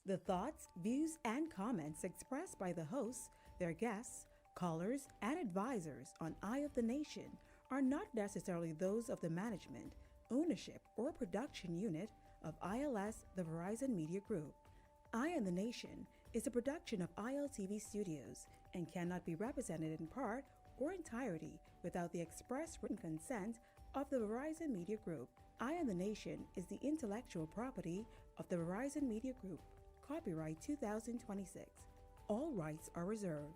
The thoughts, views, and comments expressed by the hosts, their guests, callers, and advisors on Eye of the Nation are not necessarily those of the management, ownership, or production unit of ILS, the Verizon Media Group. Eye on the Nation is a production of ILTV Studios and cannot be represented in part or entirety without the express written consent of the Verizon Media Group. Eye on the Nation is the intellectual property of the Verizon Media Group. Copyright 2026. All rights are reserved.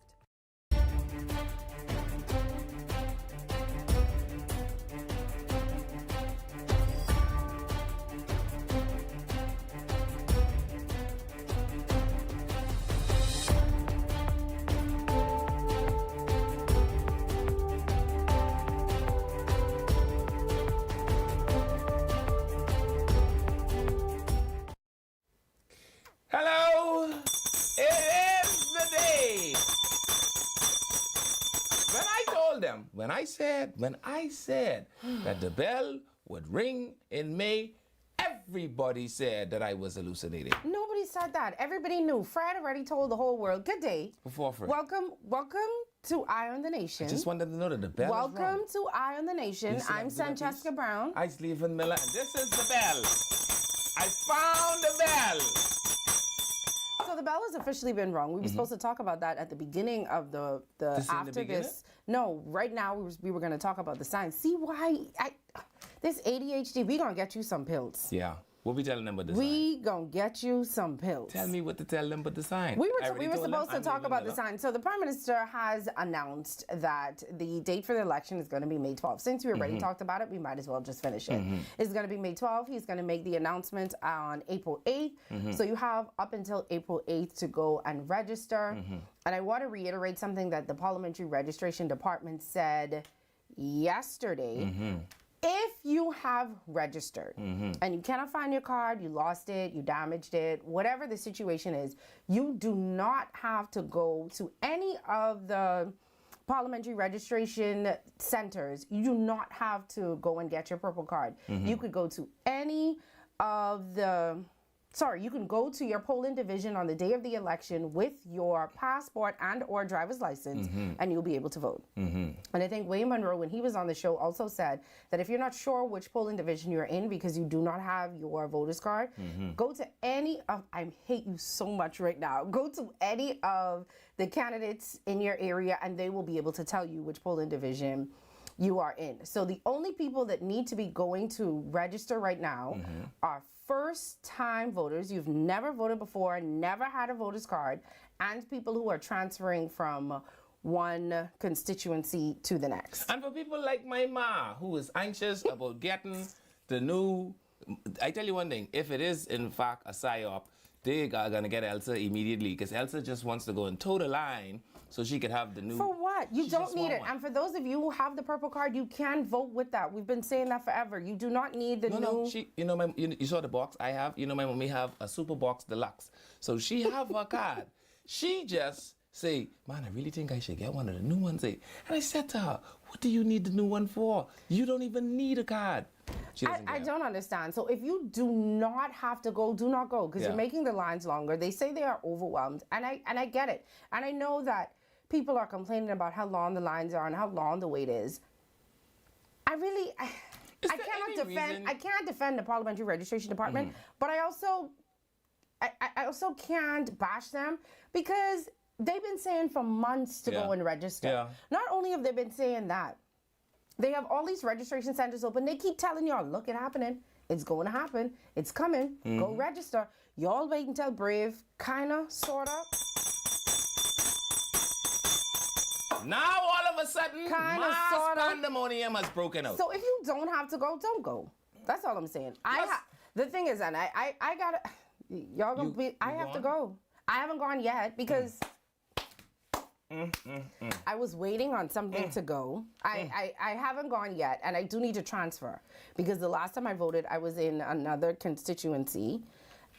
Hello, it is the day. When I said that the bell would ring in May, everybody said that I was hallucinating. Nobody said that. Everybody knew. Fred already told the whole world. Good day. Before Fred. Welcome to Eye on the Nation. I just wanted to know that the bell is wrong. Welcome to Eye on the Nation. Listen, I'm Francesca Brown. I'm Stephen Miller, and this is the bell. I found the bell. So the bell has officially been rung. We were supposed to talk about that at the beginning of the after this. No, right now we were going to talk about the signs. See why this ADHD? We gonna get you some pills. Yeah. What we telling them about the sign? We gonna get you some pills. Tell me what to tell them about the sign. We were supposed to talk about the sign. So the Prime Minister has announced that the date for the election is going to be May 12th. Since we already talked about it, we might as well just finish it. It's going to be May 12th. He's going to make the announcement on April 8th. So you have up until April 8th to go and register. And I want to reiterate something that the Parliamentary Registration Department said yesterday. If you have registered and you cannot find your card, you lost it, you damaged it, whatever the situation is, you do not have to go to any of the parliamentary registration centers. You do not have to go and get your purple card. You could go to any of the... you can go to your polling division on the day of the election with your passport and or driver's license, and you'll be able to vote. And I think Wayne Monroe, when he was on the show, also said that if you're not sure which polling division you're in because you do not have your voter's card, go to any of, I hate you so much right now, go to any of the candidates in your area and they will be able to tell you which polling division you are in. So the only people that need to be going to register right now are first-time voters. You've never voted before, never had a voter's card, and people who are transferring from one constituency to the next. And for people like my ma, who is anxious about getting the new... I tell you one thing, if it is in fact a PSYOP, they are going to get Elsa immediately, because Elsa just wants to go and toe the line so she could have the new... For what? You don't need it. And for those of you who have the purple card, you can vote with that. We've been saying that forever. You do not need the new... No, you saw the box I have? You know, my mommy have a super box deluxe. So she have her card. She just say, man, I really think I should get one of the new ones. And I said to her, what do you need the new one for? You don't even need a card. I don't understand. So if you do not have to go, do not go, because you're making the lines longer. They say they are overwhelmed, and I get it. And I know that people are complaining about how long the lines are and how long the wait is. I can't defend the Parliamentary Registration Department, but I also can't bash them, because they've been saying for months to go and register. Not only have they been saying that, they have all these registration centers open. They keep telling y'all, look, it's happening. It's going to happen. It's coming. Go register. Y'all wait until Brave, kind of, sort of. Now, all of a sudden, mass pandemonium has broken out. So if you don't have to go, don't go. That's all I'm saying. The thing is, and I gotta, y'all gonna be, I have to go. I haven't gone yet because... I was waiting on something to go. I haven't gone yet, and I do need to transfer, because the last time I voted, I was in another constituency,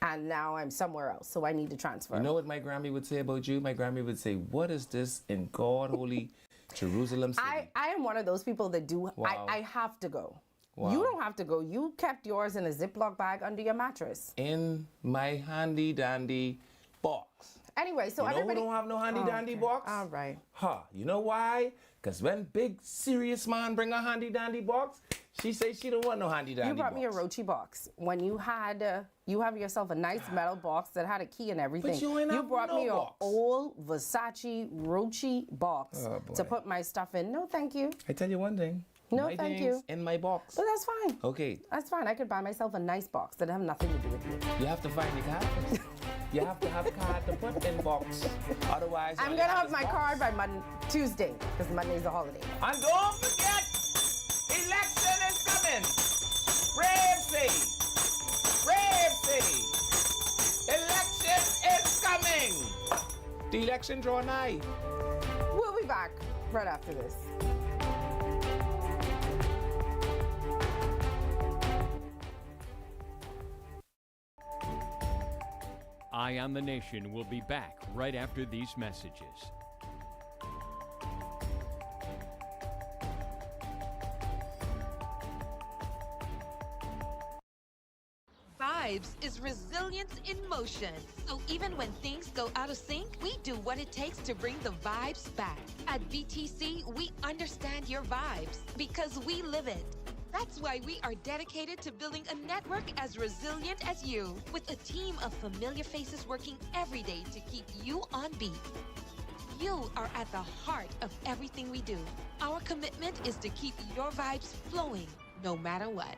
and now I'm somewhere else, so I need to transfer. You know what my Grammy would say about you? My Grammy would say, what is this in God Holy Jerusalem City? I am one of those people that do, I have to go. Wow. You don't have to go. You kept yours in a Ziploc bag under your mattress. In my handy dandy box. Anyway, so You know who everybody. don't have no handy dandy box? All right. Huh, you know why? Because when big serious man bring a handy dandy box, she say she don't want no handy dandy box. You brought me a Rochi box when you had you have yourself a nice metal box that had a key and everything. But you ain't have brought no me box. an old Versace Rochi box Oh, boy. to put my stuff in. No, thank you. I tell you one thing. No, my thank things you. in my box. But that's fine. Okay, That's fine. I could buy myself a nice box that have nothing to do with you. you have to find the card. You have to have card to put in box. Otherwise, I'm all gonna you have is my box. card by Tuesday because Monday's a holiday. And don't forget, election is coming. Brave City. Brave City. Election is coming. The election draw nigh. We'll be back right after this. Eye on the Nation will be back right after these messages. Vibes is resilience in motion. So even when things go out of sync, we do what it takes to bring the vibes back. At VTC, we understand your vibes because we live it. That's why we are dedicated to building a network as resilient as you, with a team of familiar faces working every day to keep you on beat. You are at the heart of everything we do. Our commitment is to keep your vibes flowing, no matter what.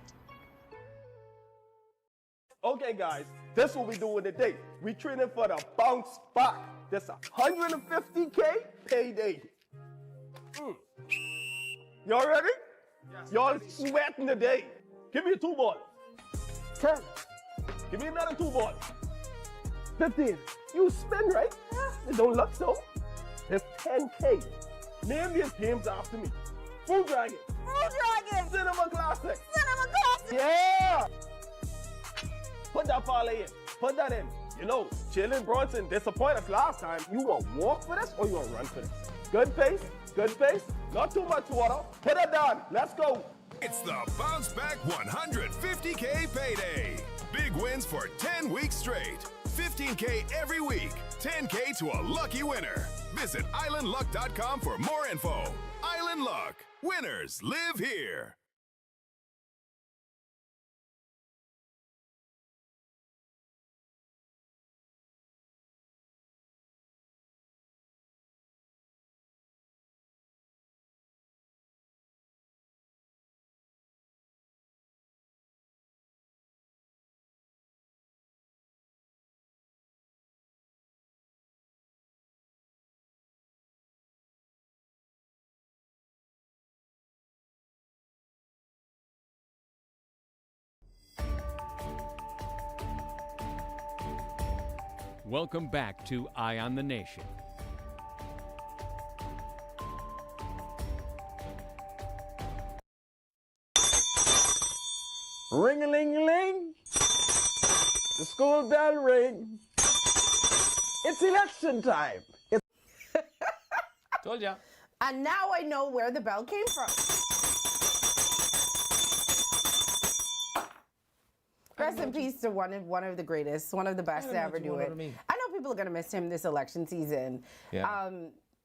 Okay, guys, this is what we doing today. We training for the bounce back. This a 150K payday. Y'all ready? Yes. Y'all sweating today. Give me a 2 ball. 10. Give me another 2 ball. 15. You spin, right? It don't look so. It's 10K. Name these games after me. Full Dragon. Full Dragon. Cinema Classic. Cinema Classic. Yeah. Put that parlay in. Put that in. You know, Jalen Bronson disappointed us last time. You want to walk for this or you want to run for this? Good pace. Good pace. Not too much water. Put it down. Let's go. It's the Bounce Back 150K payday. Big wins for 10 weeks straight. 15K every week. 10K to a lucky winner. Visit islandluck.com for more info. Island Luck. Winners live here. Welcome back to Eye on the Nation. Ring-a-ling-a-ling. The school bell ring. It's election time. Told ya. And now I know where the bell came from. Rest in peace to one of the greatest, one of the best to ever do it. I know people are gonna miss him this election season. Yeah.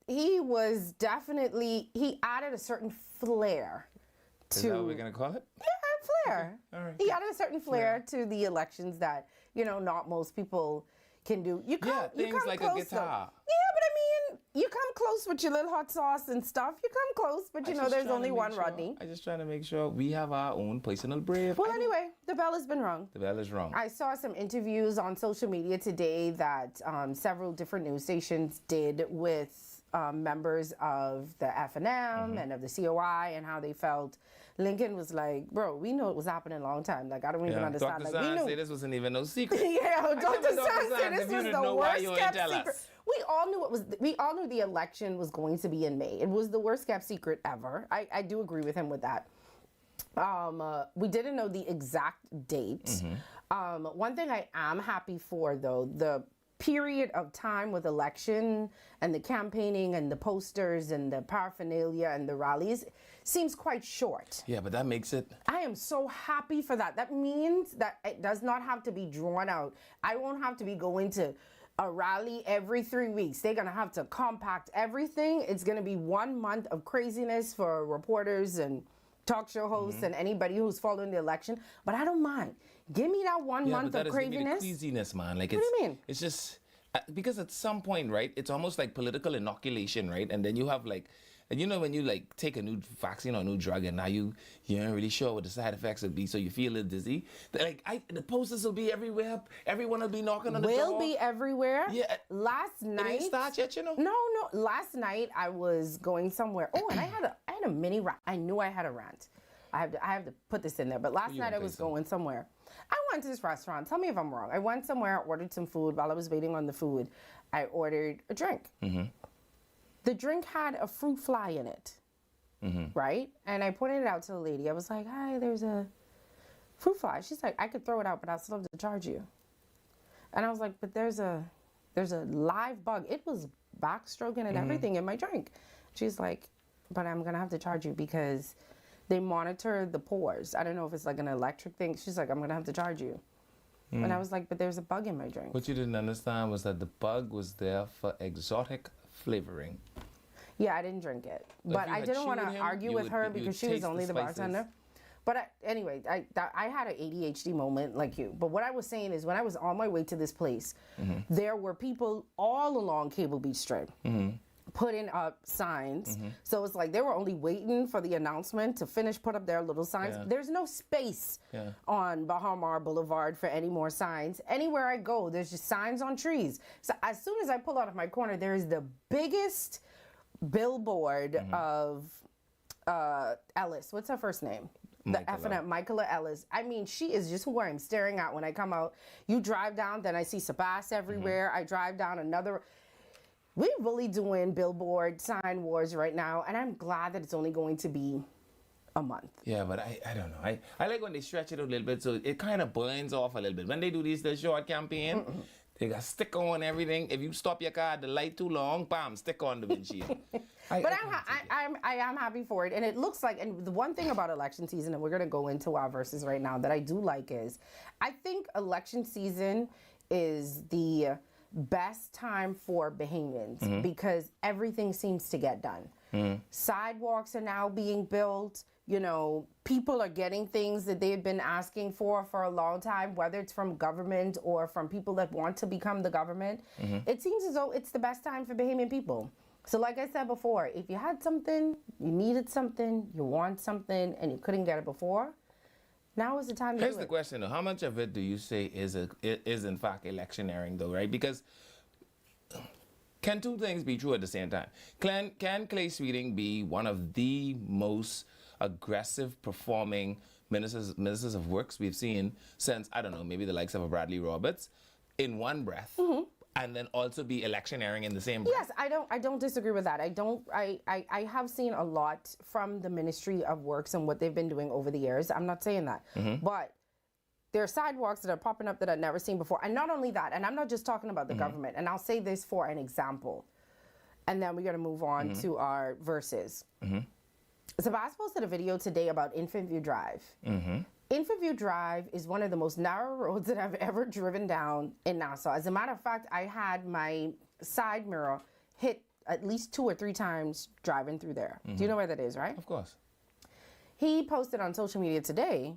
He was definitely, he added a certain flair to. Is that what we're gonna call it? Yeah, flair. Okay. All right. He added a certain flair to the elections that, you know, not most people can do. You come, Yeah, you things come like a close, guitar. though. Yeah, but I mean, you come close with your little hot sauce and stuff. You come close, but you know, there's only one Rodney. I just trying to make sure we have our own personal brave. Well, anyway, the bell has been rung. The bell is wrong. I saw some interviews on social media today that several different news stations did with members of the FNM and of the COI and how they felt. Lincoln was like, bro, we know it was happening a long time. Like, I don't even understand. Dr. Like, we San knew. say this wasn't even no secret. Yeah, Dr. Dr. San said San, this if you was didn't the know why worst you ain't kept tell secret. us. We all knew we all knew the election was going to be in May. It was the worst kept secret ever. I do agree with him with that. We didn't know the exact date. One thing I am happy for, though, the period of time with election and the campaigning and the posters and the paraphernalia and the rallies seems quite short. Yeah, but that makes it. I am so happy for that. That means that it does not have to be drawn out. I won't have to be going to a rally every 3 weeks. They're going to have to compact everything. It's going to be 1 month of craziness for reporters and talk show hosts and anybody who's following the election. But I don't mind. Give me that 1 month but of that is giving me the craziness. queasiness, man. Like, What do you mean? It's just because at some point, right? It's almost like political inoculation, right? And then you have like, and you know when you like take a new vaccine or a new drug, and now you aren't really sure what the side effects would be, so you feel a little dizzy. The posters will be everywhere. Everyone will be knocking on the door. Will be everywhere. Yeah. Last night. It didn't start yet, you know. No. Last night I was going somewhere. Oh, and I had a mini rant. I knew I had a rant. I have to put this in there. But last night I was going somewhere. I went to this restaurant. Tell me if I'm wrong. I went somewhere, ordered some food. While I was waiting on the food, I ordered a drink. The drink had a fruit fly in it, right? And I pointed it out to the lady. I was like, "Hi, there's a fruit fly." She's like, "I could throw it out, but I'll still have to charge you." And I was like, "But there's a live bug. It was backstroking and everything in my drink." She's like, "But I'm gonna have to charge you because they monitor the pores. I don't know if it's like an electric thing." She's like, "I'm gonna have to charge you." And I was like, "But there's a bug in my drink." What you didn't understand was that the bug was there for exotic flavoring. Yeah, I didn't drink it, but I didn't want to argue with her because she was only the bartender. But anyway, I had an ADHD moment like you. But what I was saying is when I was on my way to this place, there were people all along Cable Beach Street putting up signs. So it's like they were only waiting for the announcement to finish, put up their little signs. Yeah. There's no space on Bahamar Boulevard for any more signs. Anywhere I go, there's just signs on trees. So as soon as I pull out of my corner, there is the biggest billboard of Ellis. What's her first name? The F&M, Michaela Ellis. I mean, she is just who I'm staring at when I come out. You drive down, then I see Sabas everywhere. I drive down another. We're really doing billboard sign wars right now, and I'm glad that it's only going to be a month. Yeah, but I don't know. I like when they stretch it a little bit, so it kind of burns off a little bit. When they do the short campaign, they got stick on everything. If you stop your car at the light too long, bam, stick on the windshield. But I am happy for it, and it looks like. And the one thing about election season, and we're gonna go into our verses right now, that I do like is, I think election season is the best time for Bahamians because everything seems to get done. Sidewalks are now being built. You know, people are getting things that they've been asking for a long time, whether it's from government or from people that want to become the government. It seems as though it's the best time for Bahamian people. So like I said before, if you had something, you needed something, you want something, and you couldn't get it before, now is the time to do it. Here's the question, though. How much of it do you say is in fact electioneering, though, right? Because can two things be true at the same time? Can Clay Sweeting be one of the most aggressive performing ministers of works we've seen since, I don't know, maybe the likes of a Bradley Roberts in one breath, and then also be electioneering in the same breath? Yes, I don't disagree with that. I have seen a lot from the Ministry of Works and what they've been doing over the years. I'm not saying that. But there are sidewalks that are popping up that I've never seen before. And not only that, and I'm not just talking about the government, and I'll say this for an example, and then we're going to move on to our verses. Sabas posted a video today about Infant View Drive. Infant View Drive is one of the most narrow roads that I've ever driven down in Nassau. As a matter of fact, I had my side mirror hit at least 2 or 3 times driving through there. Do you know where that is, right? Of course. He posted on social media today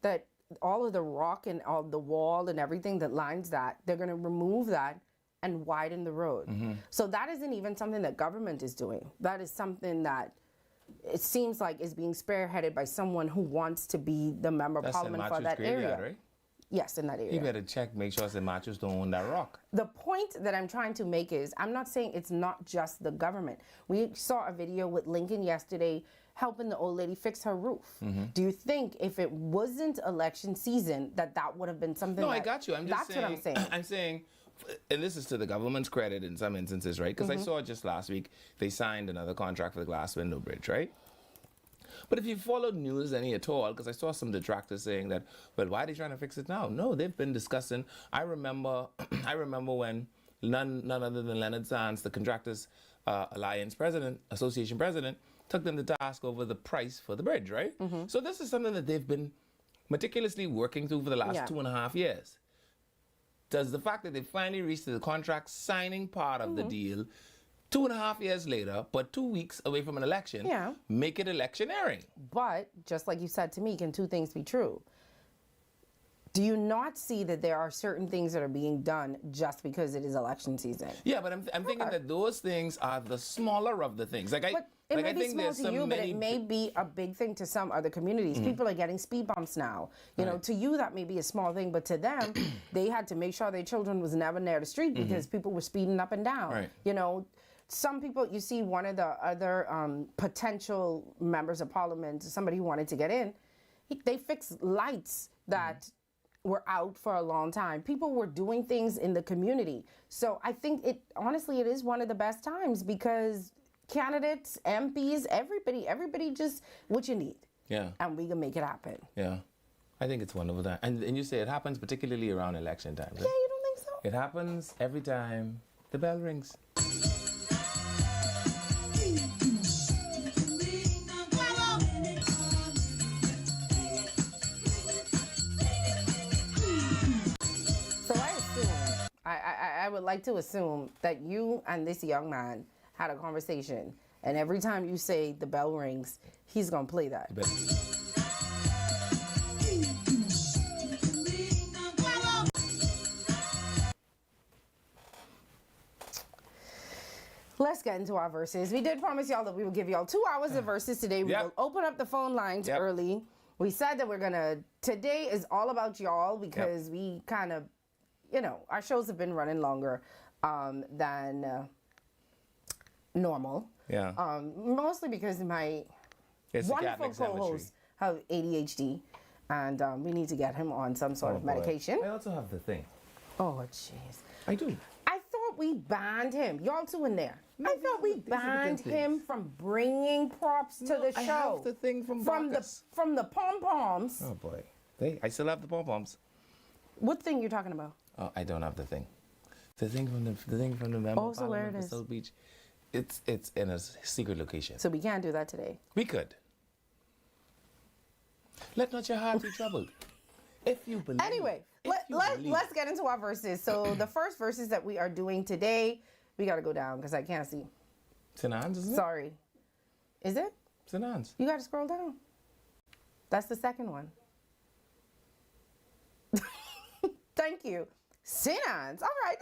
that all of the rock and all the wall and everything that lines that, they're going to remove that and widen the road. So that isn't even something that government is doing. That is something that it seems like is being spearheaded by someone who wants to be the member of parliament for that area. Right? Yes, in that area. You better make sure St. Matthews don't own that rock. The point that I'm trying to make is, I'm not saying it's not just the government. We saw a video with Lincoln yesterday helping the old lady fix her roof. Do you think if it wasn't election season that would have been something? No, I got you. I'm just saying. That's what I'm saying. I'm saying, and this is to the government's credit in some instances, right? Because I saw just last week they signed another contract for the Glass Window Bridge, right? But if you followed news any at all, because I saw some detractors saying that, well, why are they trying to fix it now? No, they've been discussing. I remember when none other than Leonard Sands, the Contractors Alliance president, association president, took them to task over the price for the bridge, right? So this is something that they've been meticulously working through for the last 2.5 years. Does the fact that they finally reached the contract signing part of the deal 2.5 years later, but 2 weeks away from an election, make it electioneering? But just like you said to me, can two things be true? Do you not see that there are certain things that are being done just because it is election season? Yeah, but I'm thinking that those things are the smaller of the things. Like It may I be think small there's to some you, but many it may be a big thing to some other communities. People are getting speed bumps now. You know, to you that may be a small thing, but to them, they had to make sure their children was never near the street because people were speeding up and down. Right. You know, some people, you see one of the other potential members of parliament, somebody who wanted to get in, they fixed lights that were out for a long time. People were doing things in the community. So I think honestly, it is one of the best times because candidates, MPs, everybody just what you need. Yeah. And we can make it happen. Yeah. I think it's wonderful time. And you say it happens particularly around election time. Right? Yeah, you don't think so? It happens every time the bell rings. So I would like to assume that you and this young man had a conversation, and every time you say the bell rings, he's gonna play that. Let's get into our verses. We did promise y'all that we would give y'all 2 hours of verses today. We will open up the phone lines early. We said that today is all about y'all because we kind of, you know, our shows have been running longer than normal. Yeah. Mostly because my wonderful co-host have ADHD, and we need to get him on some sort of medication. I also have the thing. Oh, jeez. I do. I thought we banned him. Y'all two in there. I thought we banned him from bringing props to the show. I have the thing from the pom-poms. Oh, boy. I still have the pom-poms. What thing you're talking about? Oh, I don't have the thing. The thing from the member so where it of is? South Beach. It's in a secret location. So we can't do that today. We could. Let not your heart be troubled. If you believe. Anyway, let's get into our verses. So the first verses that we are doing today, we got to go down because I can't see. Sinans, isn't it? Sorry. Is it? Sinans. You got to scroll down. That's the second one. Thank you. Sinans. All right.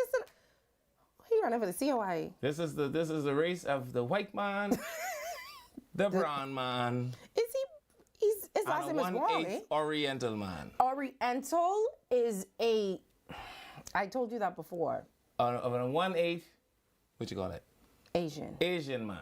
He running for the COI. This is the race of the white man, the brown man. Is he? His last name is Wong, eh? Oriental man. Oriental is a. I told you that before. Of a 1/8, what you call it? Asian man.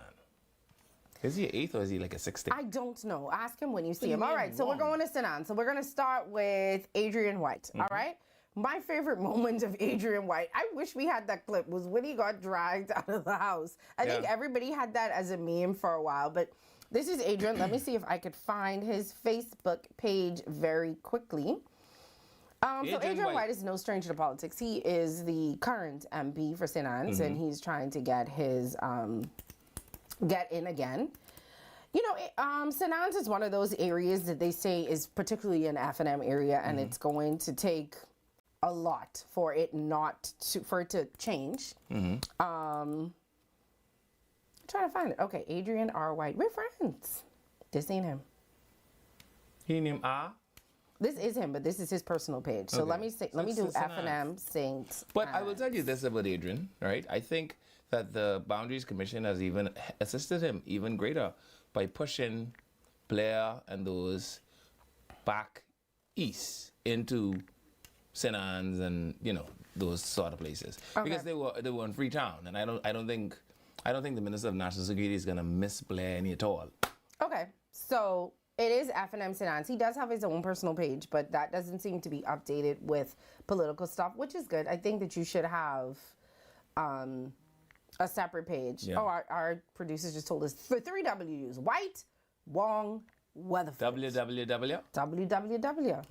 Is he an 8th or is he like a 16th? I don't know. Ask him when you see him. All right, so we're going to Sinan. So we're going to start with Adrian White. All right? My favorite moment of Adrian White, I wish we had that clip, was when he got dragged out of the house. I think everybody had that as a meme for a while, but this is Adrian. Let me see if I could find his Facebook page very quickly. So Adrian White is no stranger to politics. He is the current MP for St. Anne's, and he's trying to get his get in again. You know, St. Anne's is one of those areas that they say is particularly an F&M area, and it's going to take a lot for it to change. I'm trying to find it. Okay, Adrian R. White. We're friends. This ain't him. He named R? This is him, but this is his personal page. So let me do F&M Saints. But I will tell you this about Adrian, right? I think that the Boundaries Commission has even assisted him even greater by pushing Blair and those back east into St. Anne's and, you know, those sort of places. Because they were in Freetown, and I don't think the Minister of National Security is gonna miss Blair any at all. Okay. So it is F&M St. Anne's. He does have his own personal page, but that doesn't seem to be updated with political stuff, which is good. I think that you should have a separate page. Yeah. Oh, our producers just told us for 3 W's: White, Wong, Weatherford. www. www.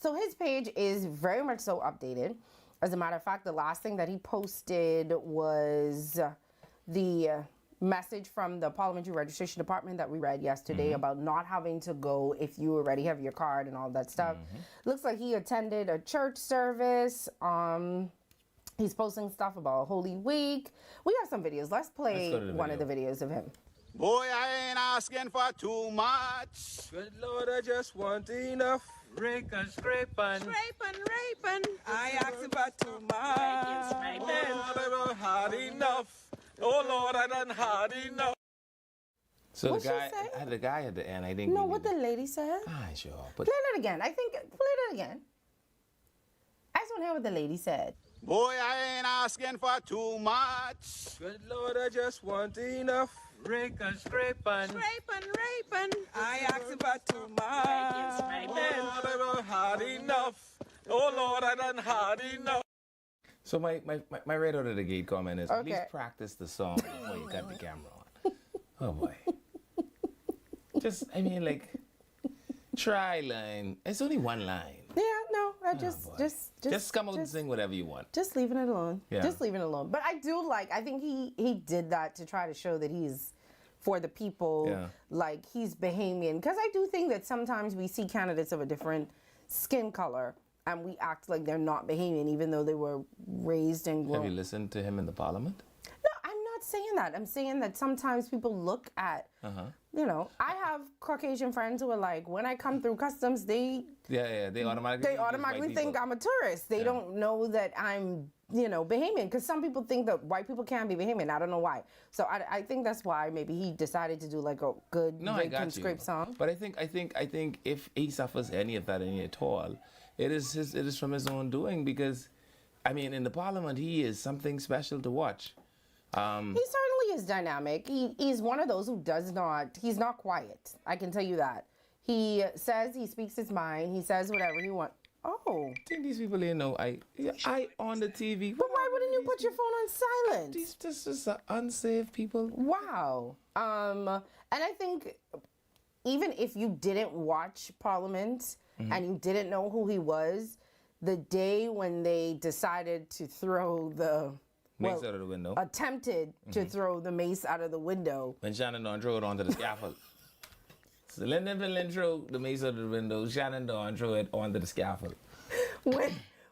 So his page is very much so updated. As a matter of fact, the last thing that he posted was the message from the Parliamentary Registration Department that we read yesterday about not having to go if you already have your card and all that stuff. Looks like he attended a church service. He's posting stuff about Holy Week. We got some videos. Let's play one of the videos of him. Boy, I ain't asking for too much. Good Lord, I just want enough. Rake and scraping. Raping. I asking for too much. Lord, I done had enough. Oh Lord, I done had enough. So What'd she say? the guy at the end, I think. No, what the lady said? Sure. But Play it again. Play it again. I just want to hear what the lady said. Boy, I ain't asking for too much. Good Lord, I just want enough. Rake and scraping. Raping. I asking for too much. Lord, I done had enough. Oh Lord, I done had enough. so my right out of the gate comment is, Okay. please practice the song before you got the camera on. Oh boy. Just, I mean, like, try line. It's only one line. Yeah, no, I boy. just come out and sing whatever you want. Just leaving it alone. Yeah. Just leaving it alone. But I do I think he did that to try to show that he's for the people, Yeah. like he's Bahamian. Because I do think that sometimes we see candidates of a different skin color and we act like they're not Bahamian even though they were raised and grown. Have you listened to him in the parliament? No, I'm not saying that. I'm saying that sometimes people look at, I have Caucasian friends who are like, when I come through customs, they They automatically think I'm a tourist. They don't know that I'm, Bahamian. Because some people think that white people can't be Bahamian. I don't know why. So I think that's why maybe he decided to do like a good rake and scrape song. But I think if he suffers any of that any at all, it is from his own doing, because I mean in the parliament he is something special to watch. He certainly is dynamic. He's one of those who he's not quiet. I can tell you that. He speaks his mind. He says whatever he wants. Oh. I think these people here know I on the TV. But why wouldn't you put your phone on silent? These just are unsafe people. Wow. And I think even if you didn't watch Parliament and you didn't know who he was, the day when they decided to throw the Mace out of the window. Attempted to throw the mace out of the window. When Shannon Dawn threw it onto the scaffold. So Lyndon Billin threw the mace out of the window. Shannon Dawn threw it onto the scaffold.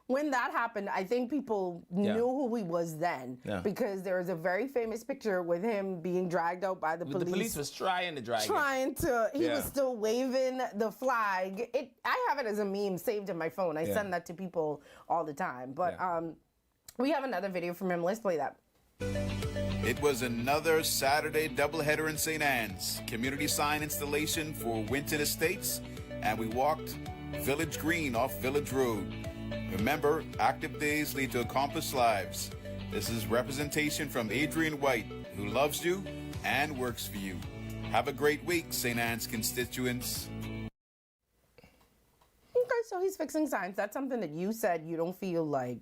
When that happened, I think people knew who he was then. Yeah. Because there was a very famous picture with him being dragged out by the police. The police was trying to drag him. He was still waving the flag. I have it as a meme saved in my phone. I send that to people all the time. But we have another video from him. Let's play that. It was another Saturday doubleheader in St. Anne's. Community sign installation for Winton Estates, and we walked Village Green off Village Road. Remember, active days lead to accomplished lives. This is representation from Adrian White, who loves you and works for you. Have a great week, St. Anne's constituents. Okay, so he's fixing signs. That's something that you said you don't feel like.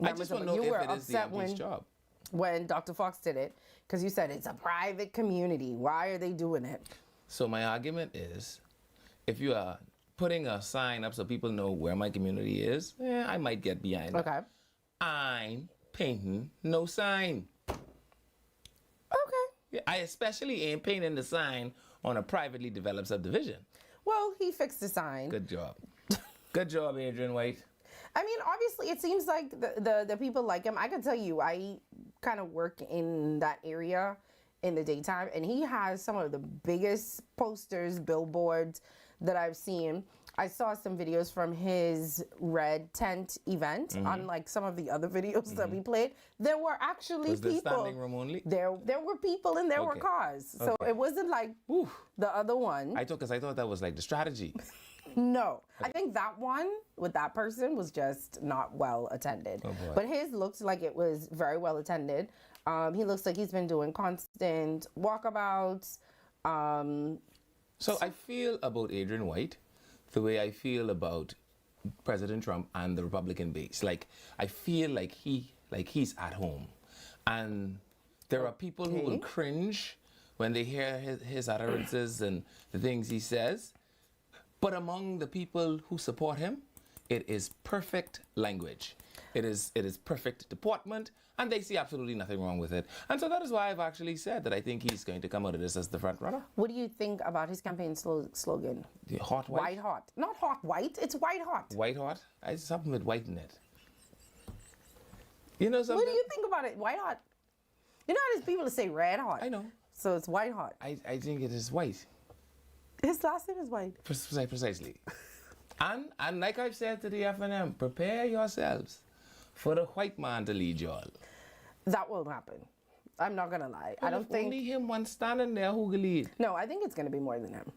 I just want to know if it is the MP's job. When Dr. Fox did it, because you said it's a private community. Why are they doing it? So my argument is, if you are putting a sign up so people know where my community is, I might get behind it. Okay. I'm painting no sign. Okay. I especially ain't painting the sign on a privately developed subdivision. Well, he fixed the sign. Good job. Good job, Adrian White. I mean, obviously, it seems like the people like him. I can tell you, I kind of work in that area in the daytime, and he has some of the biggest posters, billboards that I've seen. I saw some videos from his red tent event, unlike some of the other videos that we played. There were actually Was people. there standing room only? There were people and there were Okay. cars. So Okay. it wasn't like the other one. I thought that was like the strategy. No, I think that one with that person was just not well attended. Oh, boy. But his looks like it was very well attended. He looks like he's been doing constant walkabouts. So I feel about Adrian White the way I feel about President Trump and the Republican base. Like, I feel like he's at home. And there are people who will cringe when they hear his utterances and the things he says. But among the people who support him, it is perfect language. It is perfect deportment, and they see absolutely nothing wrong with it. And so that is why I've actually said that I think he's going to come out of this as the front runner. What do you think about his campaign slogan? The hot white? White hot. Not hot white, it's white hot. White hot? It's something with white in it. You know something? What do you think about it? White hot. You know how there's people that say red hot? I know. So it's white hot. I think it is white. His last name is white. Precisely. and like I've said to the FNM, prepare yourselves for the white man to lead you all. That will happen. I'm not gonna lie. Well, I don't think only him one standing there who will lead. No, I think it's gonna be more than him.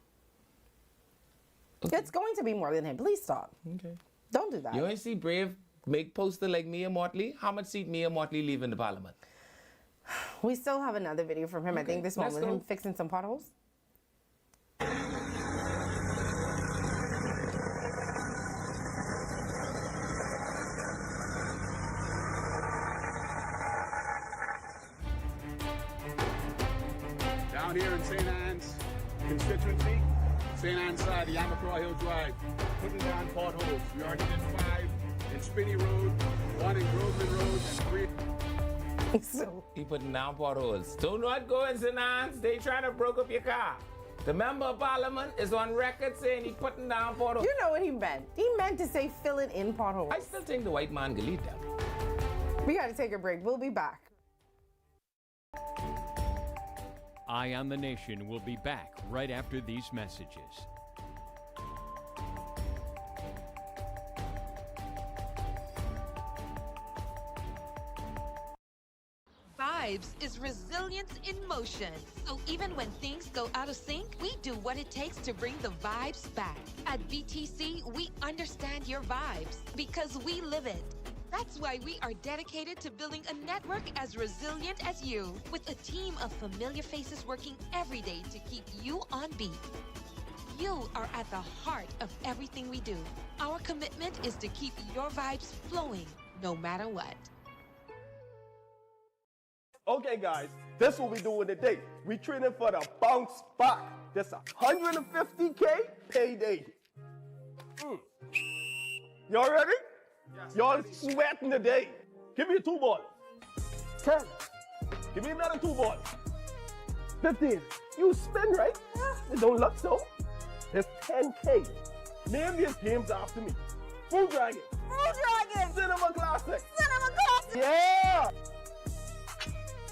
Okay. It's going to be more than him. Please stop. Okay. Don't do that. You want to see Brave make poster like Mia Motley? How much seat Mia Motley leave in the parliament? We still have another video from him. Okay, I think this one let's with go. him fixing some potholes. Down here in St. Anne's constituency, St. Anne's side, the Yamacraw Hill Drive, putting down potholes. We already did 5 in Spinney Road, 1 in Groveland Road, and 3. So He putting down potholes. Do not go in St. Anne's. They trying to broke up your car. The member of parliament is on record saying he's putting down potholes. you know what he meant. He meant to say filling in potholes. I still think the white man can lead them. We gotta take a break. We'll be back. Eye on the Nation will be back right after these messages. Vibes is resilience in motion. So even when things go out of sync, we do what it takes to bring the vibes back. At BTC, we understand your vibes because we live it. That's why we are dedicated to building a network as resilient as you, with a team of familiar faces working every day to keep you on beat. You are at the heart of everything we do. Our commitment is to keep your vibes flowing, no matter what. Okay, guys, this is what we doing today. We training for the bounce back. This 150K payday. Y'all ready? Yes. Y'all sweating today. Give me a 2 ball. 10. Give me another 2 ball. 15. You spin, right? It don't look so. It's 10K. Name these games after me. Food Dragon. Food Dragon! Cinema Classic. Cinema Classic! Yeah!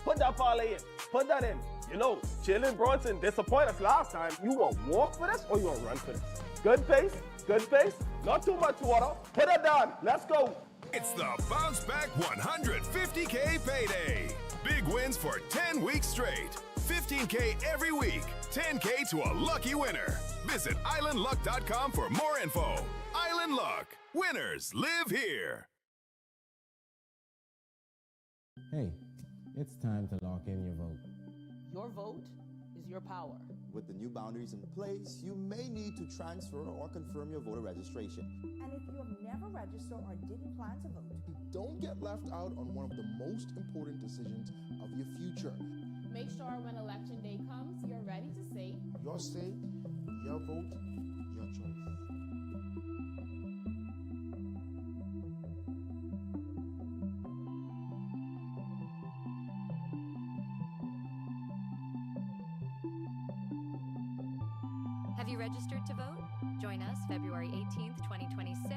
Put that parlay in. Put that in. You know, Jalen Bronson disappointed us last time. You want to walk for this or you want to run for this? Good pace. Good pace. Not too much water. Put it down. Let's go. It's the Bounce Back 150K payday. Big wins for 10 weeks straight. 15K every week. 10K to a lucky winner. Visit islandluck.com for more info. Island Luck. Winners live here. Hey, it's time to lock in your vote. Your vote is your power. With the new boundaries in place, you may need to transfer or confirm your voter registration. And if you have never registered or didn't plan to vote, don't get left out on one of the most important decisions of your future. Make sure when election day comes, you're ready to say, your say, your vote, your choice. Have you registered to vote? Join us February 18th, 2026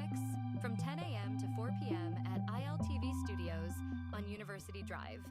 from 10 a.m. to 4 p.m. at ILTV Studios on University Drive.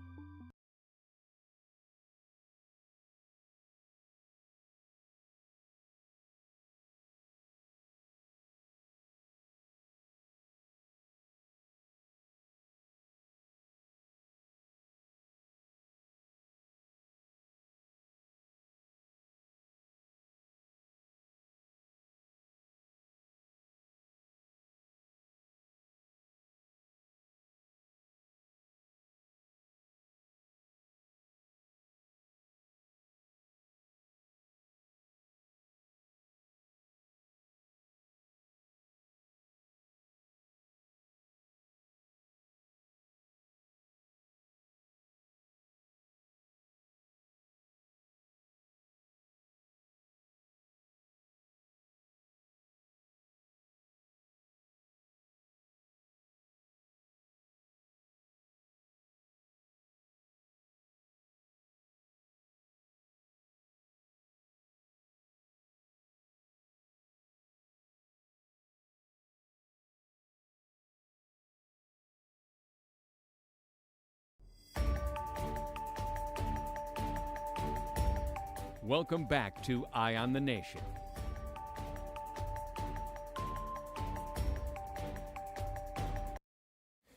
Welcome back to Eye on the Nation.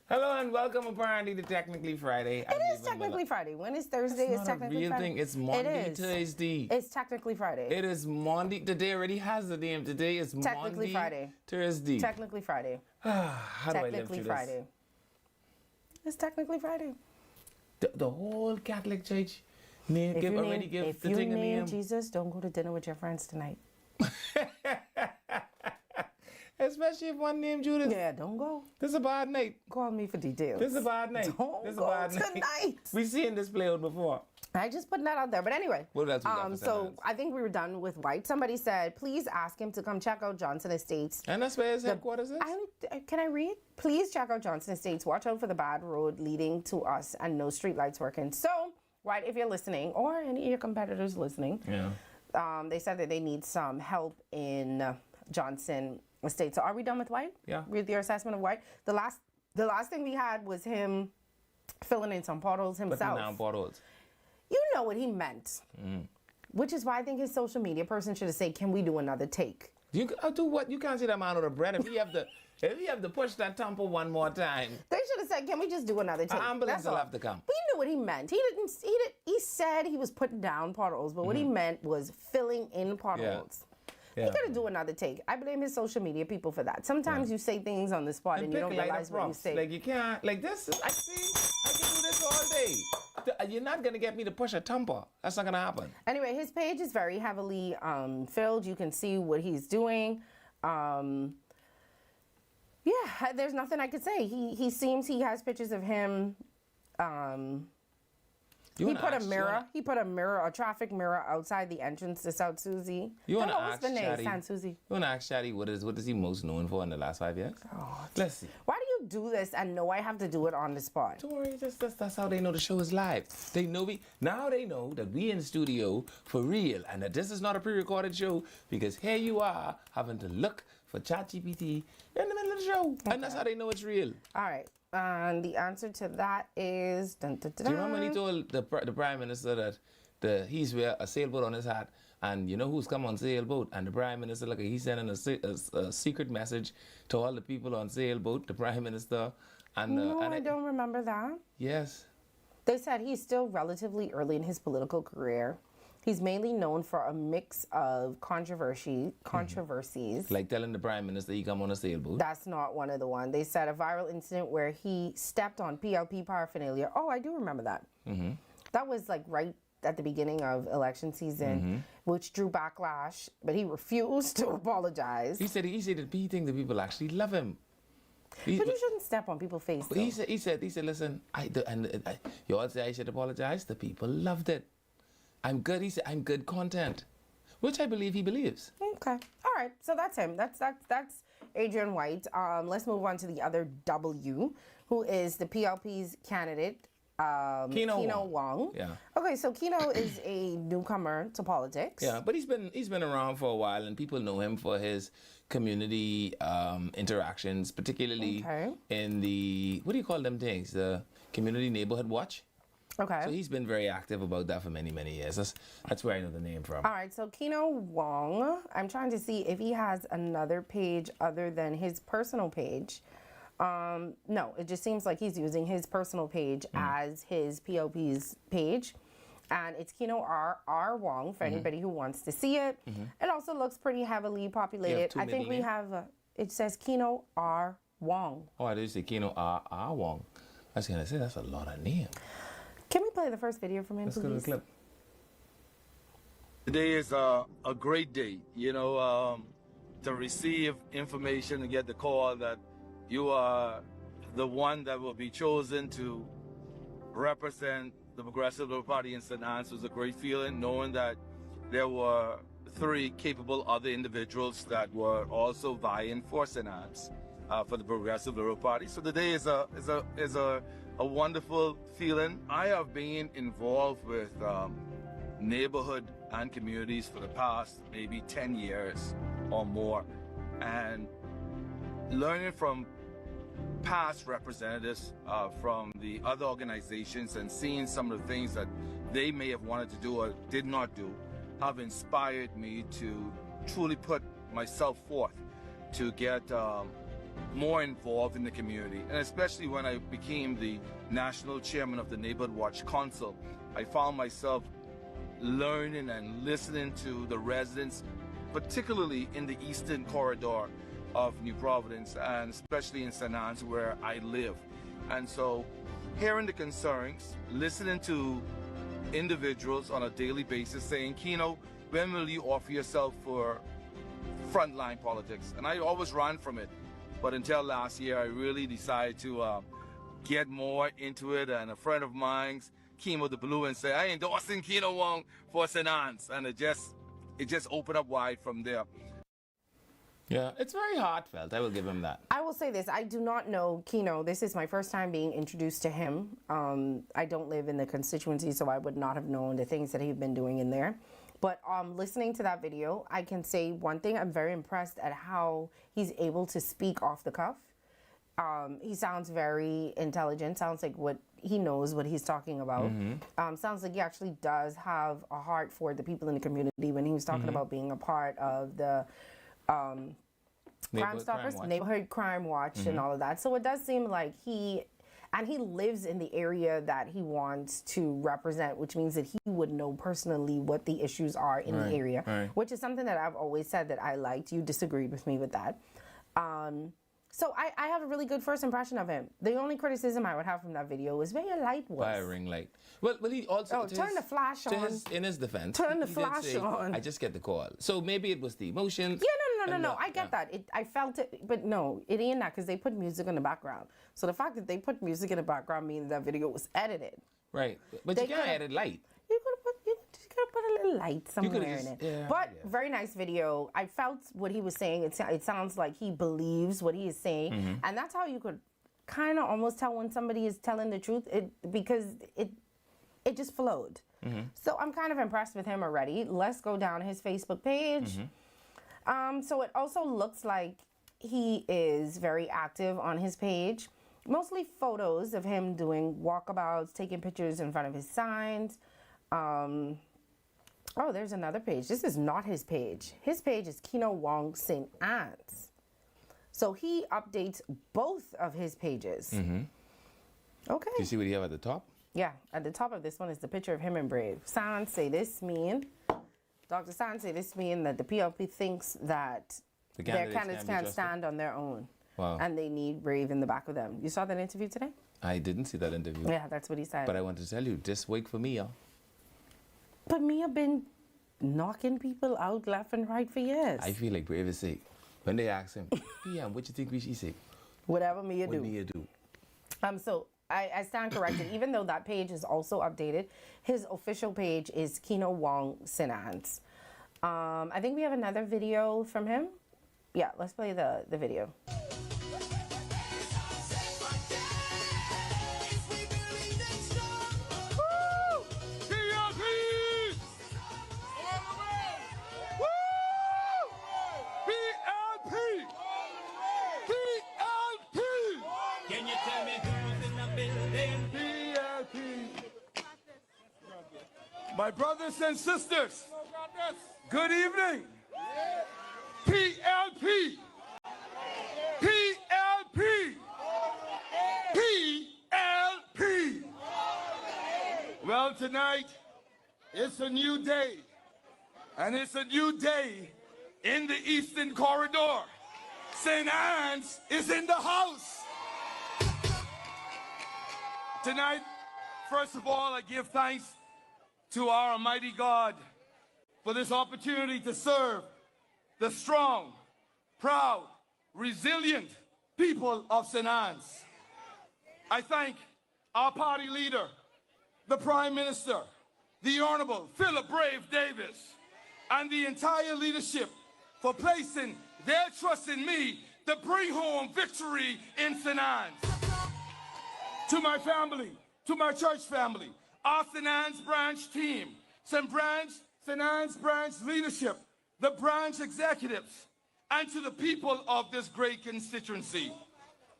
Hello and welcome apparently to Technically Friday. It is technically Friday. When is Thursday? It's technically real Friday. thing. It's Monday, Thursday. It's technically Friday. It is Monday. Today already has the name. Today is Technically Monday, Friday. Thursday. Technically Friday. How do I live through Friday. It's technically Friday. The whole Catholic Church give If the you thing a name name. Jesus, don't go to dinner with your friends tonight. Especially if one named Judas. Yeah, don't go. This is a bad night. Call me for details. This is a bad night. Don't this is go a bad tonight. night. We've seen this play out before. I just put that out there. But anyway, What else we got for so sentiments? I think we were done with White. Somebody said, please ask him to come check out Johnson Estates. And that's where his headquarters is? Can I read? Please check out Johnson Estates. Watch out for the bad road leading to us and no street lights working. So, White, if you're listening, or any of your competitors listening, they said that they need some help in Johnson Estates. So are we done with White? Yeah. With your assessment of White? The last thing we had was him filling in some potholes himself. Putting down potholes. You know what he meant. Which is why I think his social media person should have said, can we do another take? I'll do what? You can't see that man on the bread. If you have to push that temple one more time. They should have said, can we just do another take? An ambulance That's will all. have to come. We knew what he meant. He said he was putting down potholes, but what he meant was filling in potholes. Yeah. He gotta do another take. I blame his social media people for that. Sometimes you say things on the spot and you don't realize what you say. Like you can't, like this is, I can do this all day. You're not gonna get me to push a temper. That's not gonna happen. Anyway, his page is very heavily filled. You can see what he's doing. Yeah, there's nothing I could say. He has pictures of him. He put a mirror, a traffic mirror outside the entrance to South Susie. You wanna what's ask the name? Shadi? San Susie. You wanna ask Shadi what is he most known for in the last 5 years? Let's see. Why do you do this and know I have to do it on the spot? Don't worry, that's how they know the show is live. They know now they know that we in the studio for real and that this is not a pre-recorded show because here you are having to look for ChatGPT in the middle of the show. Okay. And that's how they know it's real. All right. And the answer to that is... Dun, dun, dun, do you remember when he told the Prime Minister that he's wear a sailboat on his hat and you know who's come on sailboat? And the Prime Minister, like he's sending a secret message to all the people on sailboat, the Prime Minister. And, no, I don't remember that. Yes. They said he's still relatively early in his political career. He's mainly known for a mix of controversies. Like telling the Prime Minister he come on a sailboat. That's not one of the ones. They said a viral incident where he stepped on PLP paraphernalia. Oh, I do remember that. That was like right at the beginning of election season, which drew backlash, but he refused to apologize. He said he think the people actually love him. But you shouldn't step on people's face. He said, listen, you all say I should apologize. The people loved it. I'm good. He said, I'm good content, which I believe he believes. Okay. All right. So that's him. That's Adrian White. Let's move on to the other W, who is the PLP's candidate, Keno Wong. Yeah. Okay. So Keno is a newcomer to politics. Yeah, but he's been around for a while, and people know him for his community interactions, particularly in the what do you call them things? The community neighborhood watch. Okay. So he's been very active about that for many, many years. That's where I know the name from. All right. So Keno Wong, I'm trying to see if he has another page other than his personal page. No, it just seems like he's using his personal page as his PLP's page. And it's Keno R. Wong for anybody who wants to see it. It also looks pretty heavily populated. I think we have, it says Keno R. Wong. Oh, I did say Keno R. Wong. I was going to say, that's a lot of names. Can we play the first video from him, Let's please? go to the clip. Today is a great day, to receive information and get the call that you are the one that will be chosen to represent the Progressive Liberal Party in St. Anne's. Was a great feeling knowing that there were 3 capable other individuals that were also vying for St. Anne's for the Progressive Liberal Party. So today is a wonderful feeling. I have been involved with neighborhood and communities for the past maybe 10 years or more, and learning from past representatives from the other organizations and seeing some of the things that they may have wanted to do or did not do have inspired me to truly put myself forth to get more involved in the community. And especially when I became the national chairman of the Neighborhood Watch Council, I found myself learning and listening to the residents, particularly in the eastern corridor of New Providence, and especially in St. Anne's where I live. And so hearing the concerns, listening to individuals on a daily basis saying, Keno, when will you offer yourself for frontline politics? And I always ran from it. But until last year, I really decided to get more into it. And a friend of mine came with the blue and said, I endorsing Keno Wong for St. Anne's. And it just opened up wide from there. Yeah, it's very heartfelt. I will give him that. I will say this. I do not know Keno. This is my first time being introduced to him. I don't live in the constituency, so I would not have known the things that he's been doing in there. But listening to that video, I can say one thing. I'm very impressed at how he's able to speak off the cuff. He sounds very intelligent. Sounds like he knows what he's talking about. Sounds like he actually does have a heart for the people in the community when he was talking about being a part of the Crime Stoppers, Neighborhood Crime Watch, and all of that. So it does seem like he lives in the area that he wants to represent, which means that he would know personally what the issues are in the area, which is something that I've always said that I liked. You disagreed with me with that. So I have a really good first impression of him. The only criticism I would have from that video was where your light was. By a ring light. Well, he also... turn the flash on. In his defense. Turn the he flash did say, on. I just get the call. So maybe it was the emotions. Yeah, no. I get that. I felt it, but no, it ain't that because they put music in the background. So the fact that they put music in the background means that video was edited. Right. But you can't edit light. You could have put a little light somewhere in it. Yeah, but very nice video. I felt what he was saying. It sounds like he believes what he is saying. And that's how you could kind of almost tell when somebody is telling the truth because it just flowed. So I'm kind of impressed with him already. Let's go down his Facebook page. So it also looks like he is very active on his page. Mostly photos of him doing walkabouts, taking pictures in front of his signs. Oh, there's another page. This is not his page. His page is Keno Wong St. Anne's. So he updates both of his pages. Okay. Do you see what you have at the top? Yeah, at the top of this one is the picture of him and Brave. Sans say this mean, Dr. Sans say this mean that the PLP thinks that their candidates can't stand on their own. Wow. And they need Brave in the back of them. You saw that interview today? I didn't see that interview. Yeah, that's what he said. But I want to tell you, just wait for Mia. But Mia been knocking people out left and right for years. I feel like Brave is sick. When they ask him, Mia, what you think we should say? Whatever Mia do. What Mia do. So I stand corrected. Even though that page is also updated, his official page is Keno Wong St. Anne's. I think we have another video from him. Yeah, let's play the video. My brothers and sisters, good evening. PLP. PLP. PLP. Well, tonight, it's a new day. And it's a new day in the Eastern Corridor. St. Anne's is in the house. Tonight, first of all, I give thanks to our Almighty God for this opportunity to serve the strong, proud, resilient people of St. Anne's. I thank our party leader, the Prime Minister, the Honorable Philip Brave Davis, and the entire leadership for placing their trust in me to bring home victory in St. Anne's. To my family, to my church family, our St. Anne's branch team, St. Anne's branch leadership, the branch executives, and to the people of this great constituency,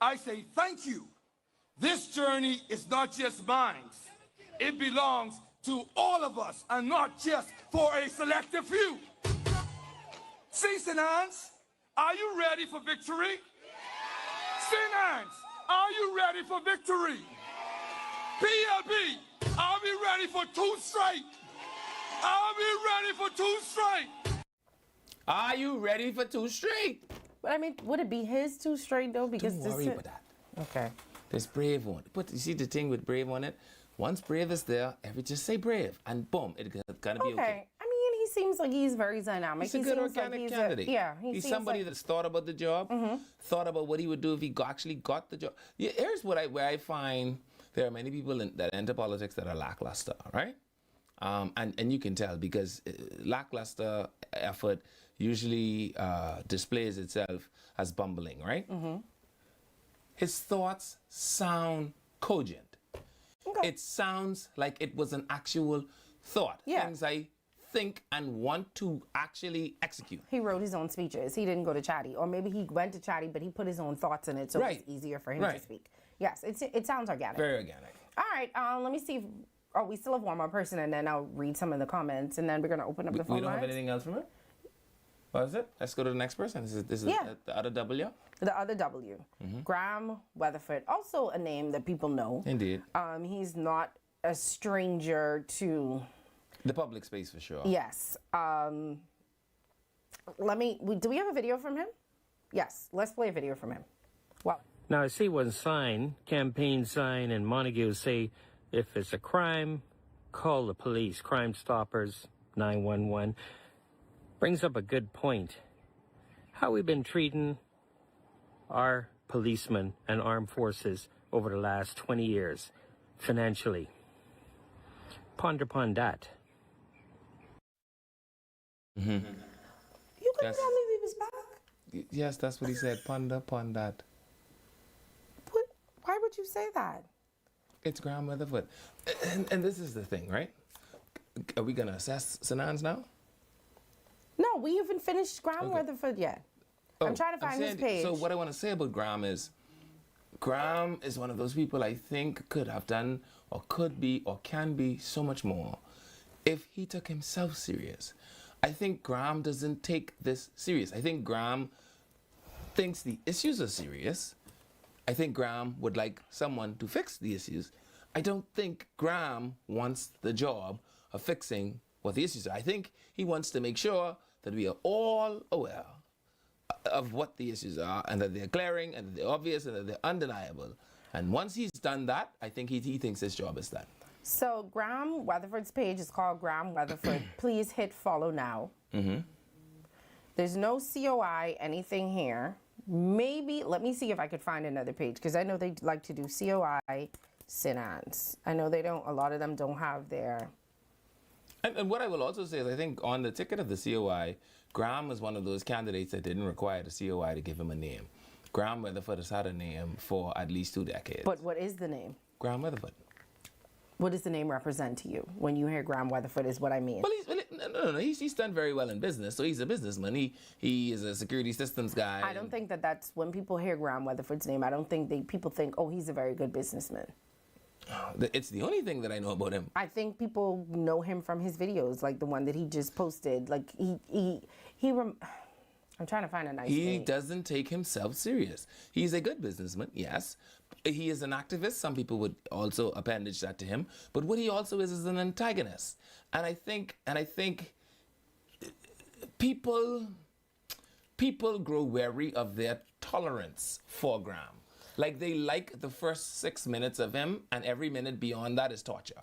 I say thank you. This journey is not just mine. It belongs to all of us and not just for a selective few. Cincinnati, are you ready for victory? Cincinnati, are you ready for victory? PLB, are we ready for 2 straight? Are we ready for 2 straight? Are you ready for 2 straight? But I mean, would it be his 2 straight though? Because Don't worry about that. Okay. There's Brave on it. But you see the thing with Brave on it? Once Brave is there, just say Brave, and boom, it's gonna be okay. I mean, he seems like he's very dynamic. He's a good organic candidate. He's somebody that's thought about the job, thought about what he would do if he actually got the job. Yeah, here's where I find there are many people that enter politics that are lackluster, right? And you can tell because lackluster effort usually displays itself as bumbling, right? His thoughts sound cogent. Okay. It sounds like it was an actual thought. Yeah. Things I think and want to actually execute. He wrote his own speeches. He didn't go to Chatty. Or maybe he went to Chatty, but he put his own thoughts in it, so it's easier for him to speak. Yes, it sounds organic. Very organic. All right, let me see if... Oh, we still have one more person, and then I'll read some of the comments, and then we're going to open up the phone lines. We don't have anything else from her? What is it? Let's go to the next person. This is the other W? The other W. Graham Weatherford. Also a name that people know. Indeed. He's not a stranger to... the public space, for sure. Yes. Do we have a video from him? Yes. Let's play a video from him. Well. Now, I see one sign, campaign sign in Montague say, if it's a crime, call the police. Crime Stoppers, 911. Brings up a good point. How we've been treating our policemen and armed forces over the last 20 years, financially. Ponder upon that. You couldn't tell me he was back? Yes, that's what he said. Ponder upon that. Why would you say that? It's Graham Weatherford. And this is the thing, right? Are we going to assess Sanans now? No, we haven't finished Graham Weatherford yet. I'm trying to find his page. So what I want to say about Graham is one of those people I think could have done or could be or can be so much more if he took himself serious. I think Graham doesn't take this serious. I think Graham thinks the issues are serious. I think Graham would like someone to fix the issues. I don't think Graham wants the job of fixing what the issues are. I think he wants to make sure that we are all aware of what the issues are and that they're glaring and that they're obvious and that they're undeniable. And once he's done that, I think he thinks his job is done. So Graham Weatherford's page is called Graham Weatherford. Please hit follow now. There's no COI, anything here. Maybe, let me see if I could find another page, because I know they like to do COI, Sinans. I know they don't, a lot of them don't have their... And what I will also say is I think on the ticket of the COI, Graham was one of those candidates that didn't require the COI to give him a name. Graham Weatherford has had a name for at least 2 decades. But what is the name? Graham Weatherford. What does the name represent to you? When you hear Graham Weatherford is what I mean. Well, he's done very well in business, so he's a businessman. He is a security systems guy. I don't think that's, when people hear Graham Weatherford's name, I don't think people think, oh, he's a very good businessman. It's the only thing that I know about him. I think people know him from his videos, like the one that he just posted. Like I'm trying to find a nice He doesn't take himself serious. He's a good businessman, yes. He is an activist. Some people would also appendage that to him. But what he also is an antagonist. And I think people grow wary of their tolerance for Graham. Like they like the first 6 minutes of him, and every minute beyond that is torture.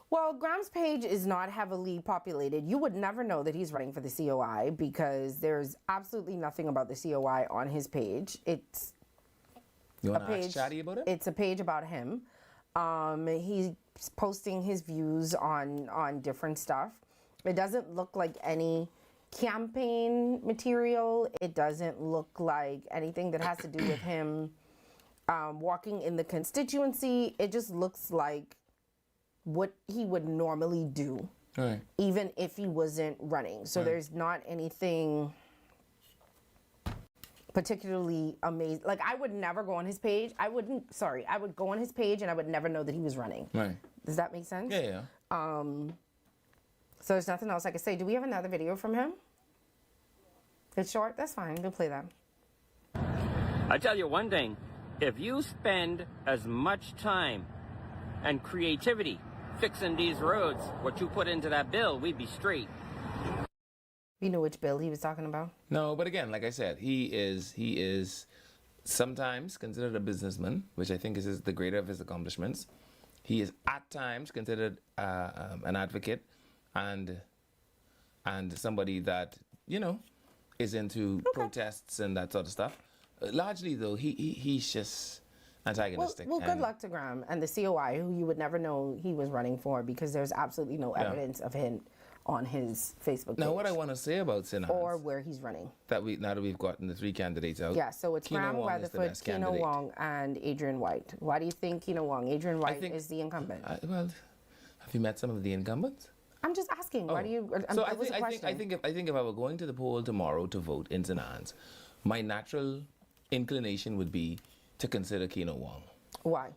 Well, Graham's page is not heavily populated. You would never know that he's running for the COI because there's absolutely nothing about the COI on his page. It's You want to ask Chatty about it? It's a page about him. He's posting his views on different stuff. It doesn't look like any campaign material. It doesn't look like anything that has to do with him walking in the constituency. It just looks like what he would normally do, right, even if he wasn't running. So there's not anything particularly amazing. Like I would never go on his page. I would go on his page and I would never know that he was running. Right. Does that make sense? Yeah. So there's nothing else I can say. Do we have another video from him? It's short? That's fine. We'll play that. I tell you one thing, if you spend as much time and creativity fixing these roads, what you put into that bill, we'd be straight. You know which bill he was talking about? No, but again, like I said, he is sometimes considered a businessman, which I think is the greater of his accomplishments. He is at times considered an advocate and somebody that, you know, is into protests and that sort of stuff. Largely, though, he's just antagonistic. Well, good luck to Graham and the COI, who you would never know he was running for because there's absolutely no evidence of him on his Facebook page. Now, what I want to say about St. Anne's, or where he's running. Now that we've gotten the 3 candidates out. Yeah, so it's Graham Weatherford, Keno Wong, and Adrian White. Why do you think Keno Wong? Adrian White is the incumbent. Well, have you met some of the incumbents? I'm just asking. Why do you? So I think if I were going to the poll tomorrow to vote in St. Anne's, my natural inclination would be to consider Keno Wong. Why?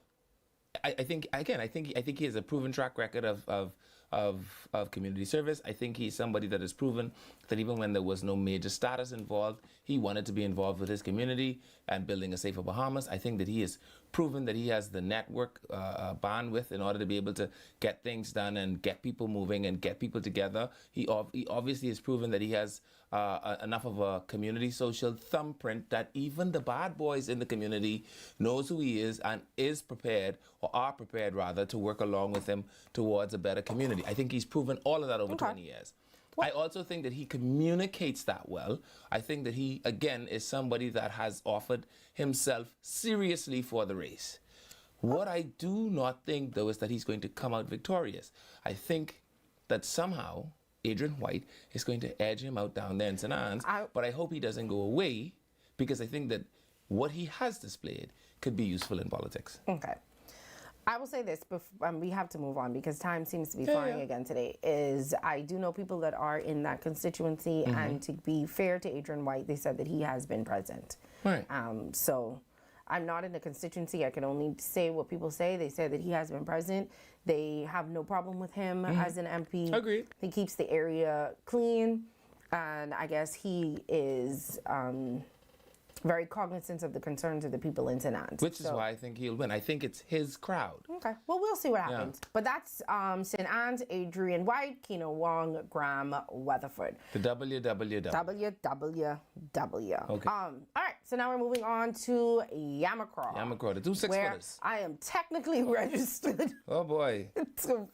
I think he has a proven track record of community service. I think he's somebody that has proven that even when there was no major status involved, he wanted to be involved with his community and building a safer Bahamas. I think that he has proven that he has the network bandwidth in order to be able to get things done and get people moving and get people together. He obviously has proven that he has enough of a community social thumbprint that even the bad boys in the community knows who he is and is prepared, or are prepared rather, to work along with him towards a better community. I think he's proven all of that over 20 years. I also think that he communicates that well. I think that he, again, is somebody that has offered himself seriously for the race. What I do not think, though, is that he's going to come out victorious. I think that somehow Adrian White is going to edge him out down there in St. Anne's, but I hope he doesn't go away, because I think that what he has displayed could be useful in politics. Okay. I will say this, we have to move on because time seems to be flying again today, is I do know people that are in that constituency, and to be fair to Adrian White, they said that he has been present. Right. So I'm not in the constituency. I can only say what people say. They said that he has been present. They have no problem with him as an MP. Agreed. He keeps the area clean, and I guess he is very cognizant of the concerns of the people in St. Anne's. Which is why I think he'll win. I think it's his crowd. Okay. Well, we'll see what happens. But that's St. Anne's, Adrian White, Keno Wong, Graham Weatherford. The WWW. WWW. Okay. All right. So now we're moving on to Yamacraw. Yamacraw, the 2 6-footers. I am technically registered. Oh, boy.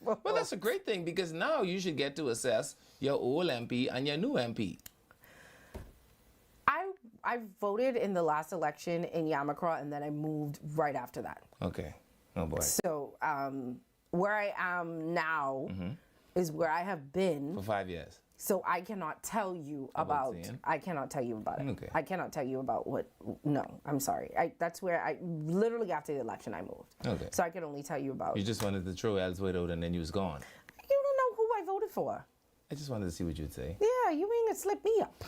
Well, that's a great thing, because now you should get to assess your old MP and your new MP. I voted in the last election in Yamacraw, and then I moved right after that. Okay. Oh, boy. So where I am now is where I have been for 5 years. So I cannot tell you about. I cannot tell you about it. Okay. I cannot tell you about what. No, I'm sorry. That's where I literally after the election I moved. Okay. So I can only tell you about. You just wanted to throw Ellsworth out and then you was gone. You don't know who I voted for. I just wanted to see what you'd say. Yeah, you ain't gonna slip me up.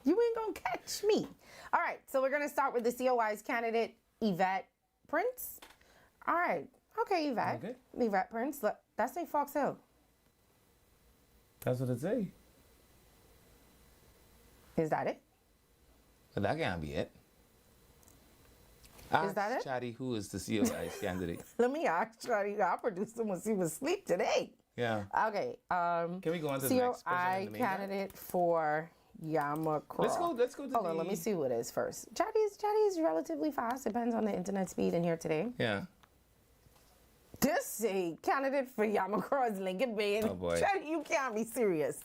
You ain't gonna catch me. All right, so we're gonna start with the COI's candidate, Yvette Prince. All right, okay, Yvette. Okay. Yvette Prince. Look, that's a Fox Hill. That's what it say. Is that it? But that can't be it. Is that it? Chatty, who is the COI's candidate? Let me ask Chatty. Our producer must he was asleep today. Yeah. Okay. Can we go on to the next person in the COI candidate for Yamacraw. Let's go to Hold on, let me see who it is first. Chatty is relatively fast. Depends on the internet speed in here today. Yeah. This a candidate for Yamacraw is Lincoln Bain. Oh boy. Chatty, you can't be serious.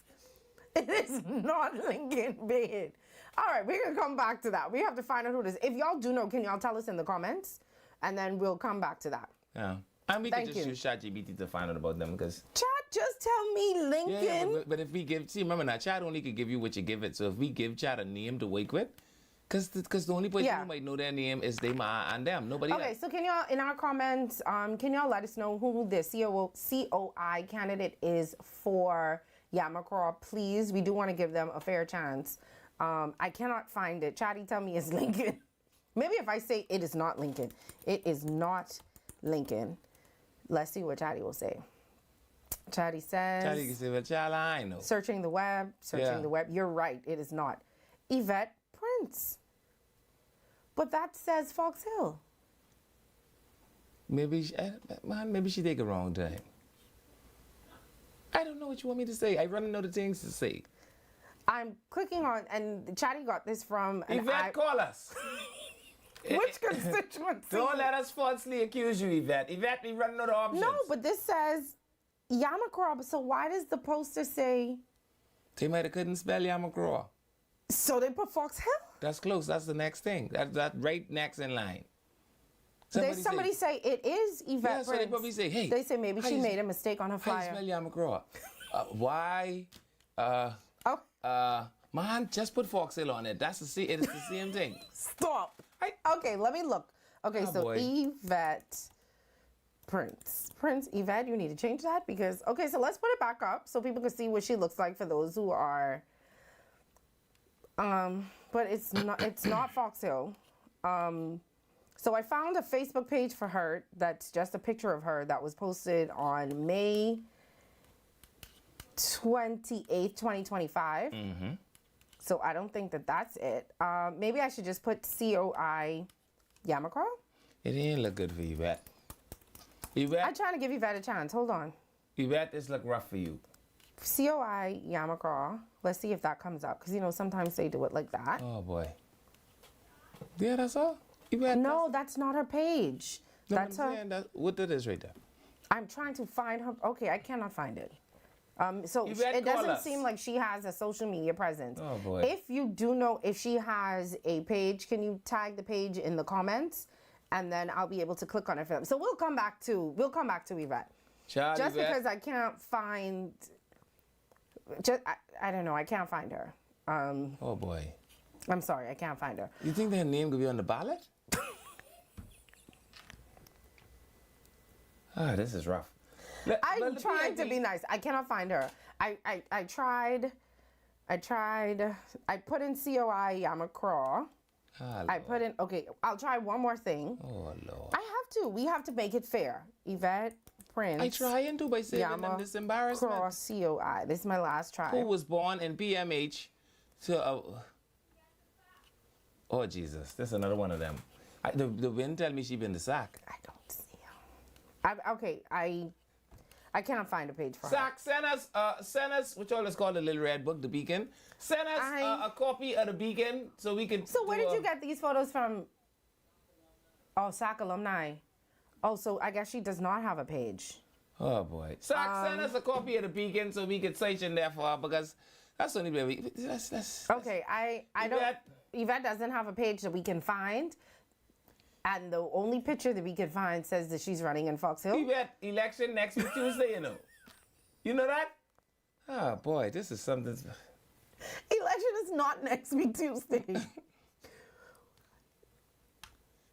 It is not Lincoln Bain. All right, we're gonna come back to that. We have to find out who it is. If y'all do know, can y'all tell us in the comments? And then we'll come back to that. Yeah. And we can just use ChatGPT to find out about them, because Chat, just tell me Lincoln. Yeah, but if we give, remember now, Chat only could give you what you give it. So if we give Chat a name to wake with, because the only person who might know their name is they, ma, and them. Nobody else. Okay, so can y'all, in our comments, can y'all let us know who the COI candidate is for Yamacraw, please? We do want to give them a fair chance. I cannot find it. Chatty, tell me it's Lincoln. Maybe if I say it is not Lincoln. It is not Lincoln. Let's see what Chatty will say. Chatty says. Chatty say, well, child, I know. Searching the web. Searching the web. You're right. It is not. Yvette Prince. But that says Fox Hill. Maybe she take a wrong time. I don't know what you want me to say. I run out of things to say. I'm clicking on, and Chatty got this from... Yvette, call us. Which constituency? Don't let us falsely accuse you, Yvette. Yvette, we run out of options. No, but this says Yamacraw. So why does the poster say... They might have couldn't spell Yamacraw. So they put Fox Hill? That's close. That's the next thing. That right next in line. Somebody say it is Yvette Prince. So they probably say, hey. They say maybe she made a mistake on her flyer. How you spell Yamacraw? Why? Man, just put Fox Hill on it. It's the same thing. Stop. Okay, let me look. Okay, Yvette Prince. Yvette, you need to change that because, okay, so let's put it back up so people can see what she looks like for those who are, but it's not Fox Hill. So I found a Facebook page for her that's just a picture of her that was posted on May 28th, 2025. Mm-hmm. So I don't think that that's it. Maybe I should just put COI Yamacraw? It didn't look good for Yvette. Yvette? I'm trying to give Yvette a chance. Hold on. Yvette, this look rough for you. COI Yamacraw. Let's see if that comes up. Because, you know, sometimes they do it like that. Oh, boy. Yeah, that's all? Yvette, no, that's not her page. No, that's her. What that is right there? I'm trying to find her. Okay, I cannot find it. So Yvette, it doesn't seem like she has a social media presence. Oh, boy. If you do know if she has a page, can you tag the page in the comments? And then I'll be able to click on it for them. So we'll come back to Yvette. Child, just Yvette. because I can't find, I don't know, I can't find her. Oh, boy. I'm sorry, I can't find her. You think their name could be on the ballot? This is rough. I'm trying to be nice. I cannot find her. I tried. I put in COI Yamacraw. I put in, okay, I'll try one more thing. Oh, Lord. I have to. We have to make it fair. Yvette Prince. I try and do by saving them this embarrassment. Cross COI. This is my last try. Who was born in PMH to... oh, Jesus. This is another one of them. The wind tell me she been the sack. I don't see her. Okay, I cannot find a page for her. Sack, send us, which all is called the Little Red Book, the Beacon. Send us a copy of the Beacon so we can... So where did you get these photos from? Oh, SAC alumni. Oh, so I guess she does not have a page. Oh, boy. Sack, send us a copy of the Beacon so we can search in there for her because that's the only way we... Okay, I don't... Yvette doesn't have a page that we can find. And the only picture that we can find says that she's running in Fox Hill. Yvette, election next week Tuesday, you know. You know that? Oh, boy, this is something... Election is not next week Tuesday.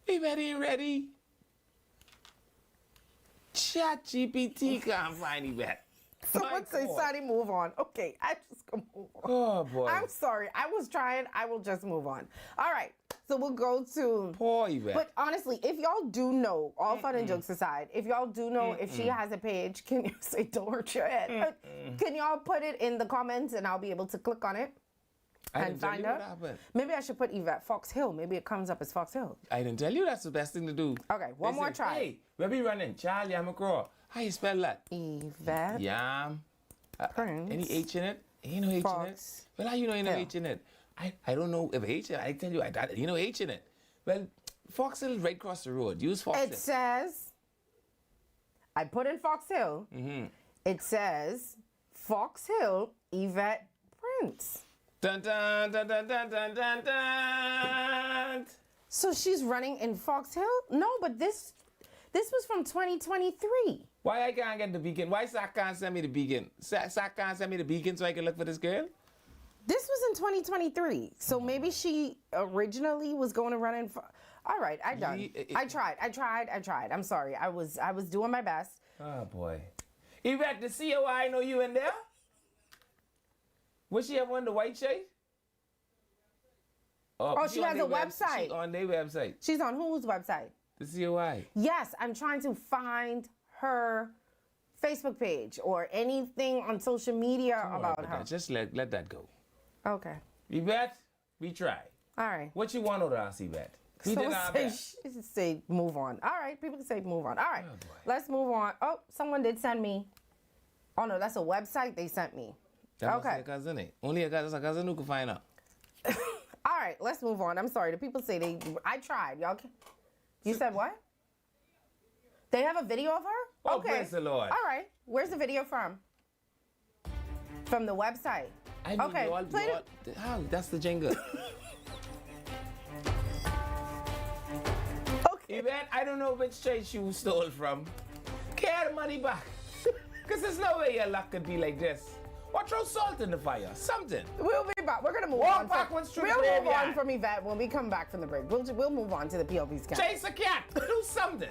Yvette ain't ready. ChatGPT can't find Yvette. Someone say, Sonny, move on. Okay, I just gonna move on. Oh, boy. I'm sorry. I was trying. I will just move on. All right. So we'll go to... Poor Yvette. But honestly, if y'all do know, all fun and jokes aside, if y'all do know if she has a page, can you say, don't hurt your head? Can y'all put it in the comments and I'll be able to click on it and find her? Maybe I should put Yvette Fox Hill. Maybe it comes up as Fox Hill. I didn't tell you that's the best thing to do. Okay, one more try. Hey, where be running? Child Yamacraw. How you spell that? Yvette. Yam. Prince. Any H in it? Ain't no H in it. Well, how you know ain't no H in it? I don't know if H in it. I tell you, you know H in it. Well, Fox Hill is right across the road. Use Fox Hill. It says, I put in Fox Hill. It says, Fox Hill, Yvette Prince. Dun, dun, dun, dun, dun, dun, dun, dun. So she's running in Fox Hill? No, but this was from 2023. Why I can't get the Beacon? Why Sack can't send me the Beacon? Sack can't send me the Beacon so I can look for this girl? This was in 2023. So maybe she originally was going to run in... All right, I done. I tried. I'm sorry. I was doing my best. Oh, boy. Yvette, the COI know you in there? Was she have on the white shirt? Oh, she has a website. She's on their website. She's on whose website? The COI. Yes, I'm trying to find her Facebook page or anything on social media Don't worry about about her? that. Just let that go. Okay. Yvette, we try. All right. What you want out of us, Yvette? We did our best. Say move on. All right. People can say move on. All right. Let's move on. Oh, someone did send me. Oh, no, that's a website they sent me. That Okay. must be a cousin, eh? Only a cousin who can find out. All right, let's move on. I'm sorry. The people say I tried. Y'all can, you said what? They have a video of her? Oh, okay. praise the Lord. All right. Where's the video from? From the website. I mean, okay. Play how? That's the jingle. Okay. Yvette, I don't know which church you stole from. Get the money back. Because there's no way your luck could be like this. Or throw salt in the fire. Something. We'll be back. We're going to move Walk on. backwards through We'll the move graveyard. on from Yvette when we come back from the break. We'll move on to the PLP's camp. Chase a cat. Do something.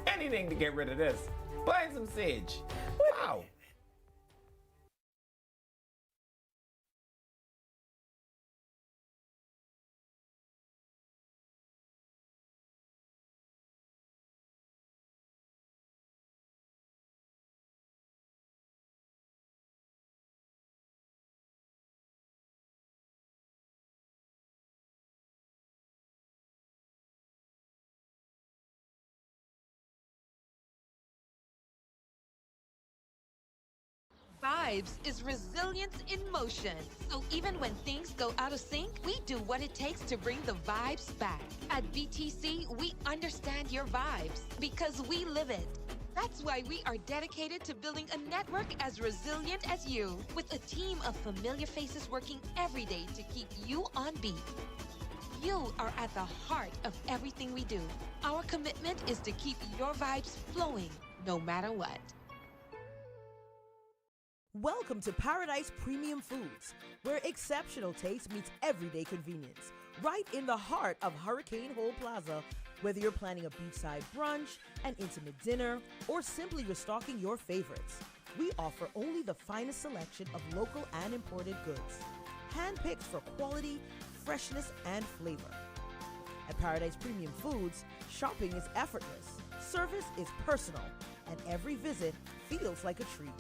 Anything to get rid of this. Find some sage. Wow. Vibes is resilience in motion. So even when things go out of sync, we do what it takes to bring the vibes back. At BTC, we understand your vibes because we live it. That's why we are dedicated to building a network as resilient as you, with a team of familiar faces working every day to keep you on beat. You are at the heart of everything we do. Our commitment is to keep your vibes flowing, no matter what. Welcome to Paradise Premium Foods, where exceptional taste meets everyday convenience. Right in the heart of Hurricane Hole Plaza, whether you're planning a beachside brunch, an intimate dinner, or simply restocking your favorites. We offer only the finest selection of local and imported goods, handpicked for quality, freshness, and flavor. At Paradise Premium Foods, shopping is effortless, service is personal, and every visit feels like a treat.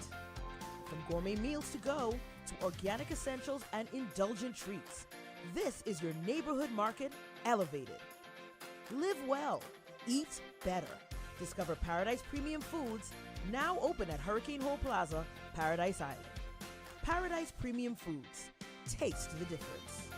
From gourmet meals to go to organic essentials and indulgent treats, this is your neighborhood market elevated. Live well, eat better. Discover Paradise Premium Foods, now open at Hurricane Hole Plaza, Paradise Island. Paradise Premium Foods. Taste the difference.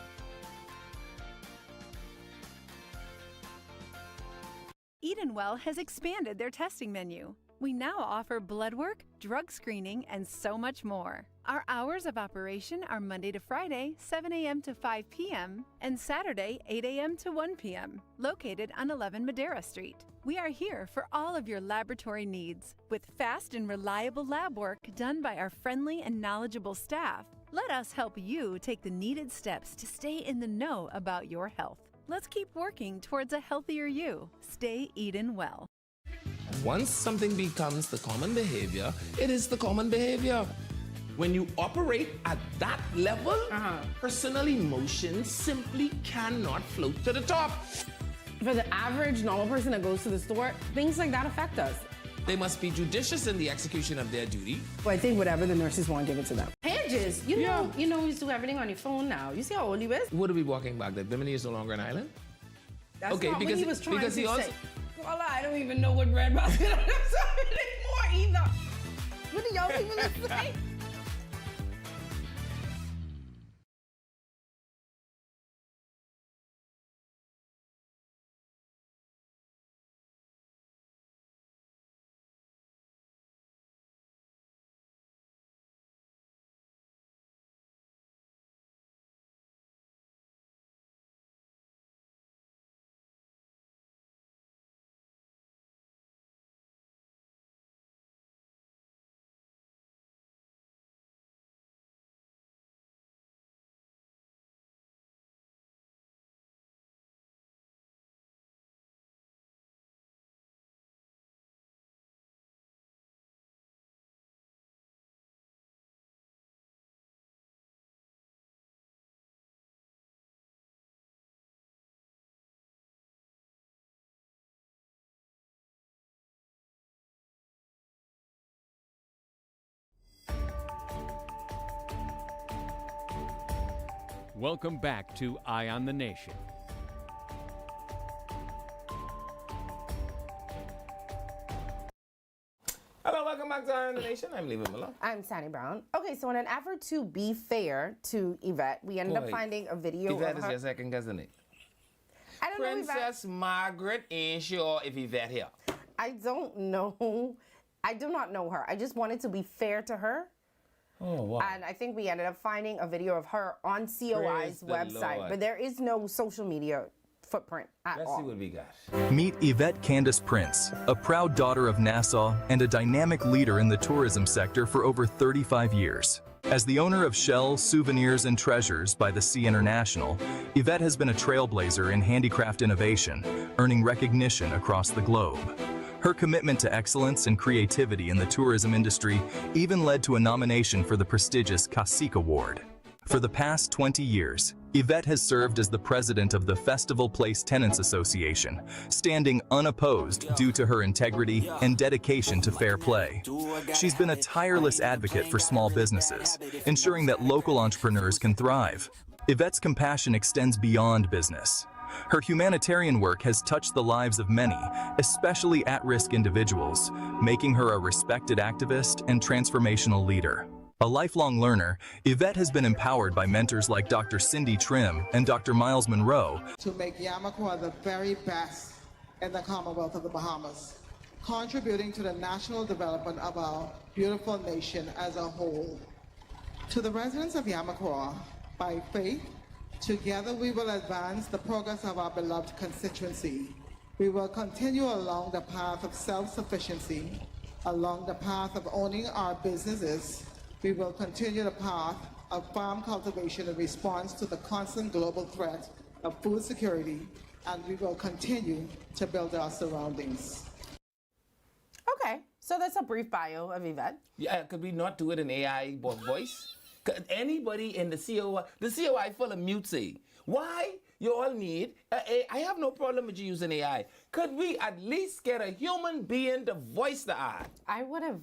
Edenwell has expanded their testing menu. We now offer blood work, drug screening, and so much more. Our hours of operation are Monday to Friday, 7 a.m. to 5 p.m., and Saturday, 8 a.m. to 1 p.m., located on 11 Madera Street. We are here for all of your laboratory needs, with fast and reliable lab work done by our friendly and knowledgeable staff. Let us help you take the needed steps to stay in the know about your health. Let's keep working towards a healthier you. Stay Eden well. Once something becomes the common behavior, it is the common behavior. When you operate at that level, personal emotions simply cannot float to the top. For the average normal person that goes to the store, things like that affect us. They must be judicious in the execution of their duty. Well, I think whatever the nurses want, give it to them. Hedges, you know, you do everything on your phone now. You see how old he is? Would we be walking back? That Bimini is no longer an island? That's okay, not because what he was trying because to he also say. Well, I don't even know what red basket is anymore either. What do y'all people say? Welcome back to Eye on the Nation. Hello, welcome back to Eye on the Nation. I'm Leaving Malone. I'm Sandy Brown. Okay, so in an effort to be fair to Yvette, we ended up finding a video Yvette of is her. your second cousin, eh? I don't know Yvette. Princess Margaret ain't sure if Yvette here. I don't know. I do not know her. I just wanted to be fair to her. Oh, wow. And I think we ended up finding a video of her on COI's Praise the website. Lord. But there is no social media footprint at Let's all. see what we got. Meet Yvette Candace Prince, a proud daughter of Nassau and a dynamic leader in the tourism sector for over 35 years. As the owner of Shell Souvenirs and Treasures by the Sea International, Yvette has been a trailblazer in handicraft innovation, earning recognition across the globe. Her commitment to excellence and creativity in the tourism industry even led to a nomination for the prestigious Cacique Award. For the past 20 years, Yvette has served as the president of the Festival Place Tenants Association, standing unopposed due to her integrity and dedication to fair play. She's been a tireless advocate for small businesses, ensuring that local entrepreneurs can thrive. Yvette's compassion extends beyond business. Her humanitarian work has touched the lives of many, especially at-risk individuals, making her a respected activist and transformational leader. A lifelong learner, Yvette has been empowered by mentors like Dr. Cindy Trim and Dr. Miles Monroe to make Yamacraw the very best in the Commonwealth of the Bahamas, contributing to the national development of our beautiful nation as a whole. To the residents of Yamacraw, by faith, together we will advance the progress of our beloved constituency. We will continue along the path of self-sufficiency, along the path of owning our businesses. We will continue the path of farm cultivation in response to the constant global threat of food security, and we will continue to build our surroundings. Okay, so that's a brief bio of Yvette. Yeah, could we not do it in AI voice? Could anybody in the COI full of mutes say, why you all need I have no problem with you using AI. Could we at least get a human being to voice the ad? I would have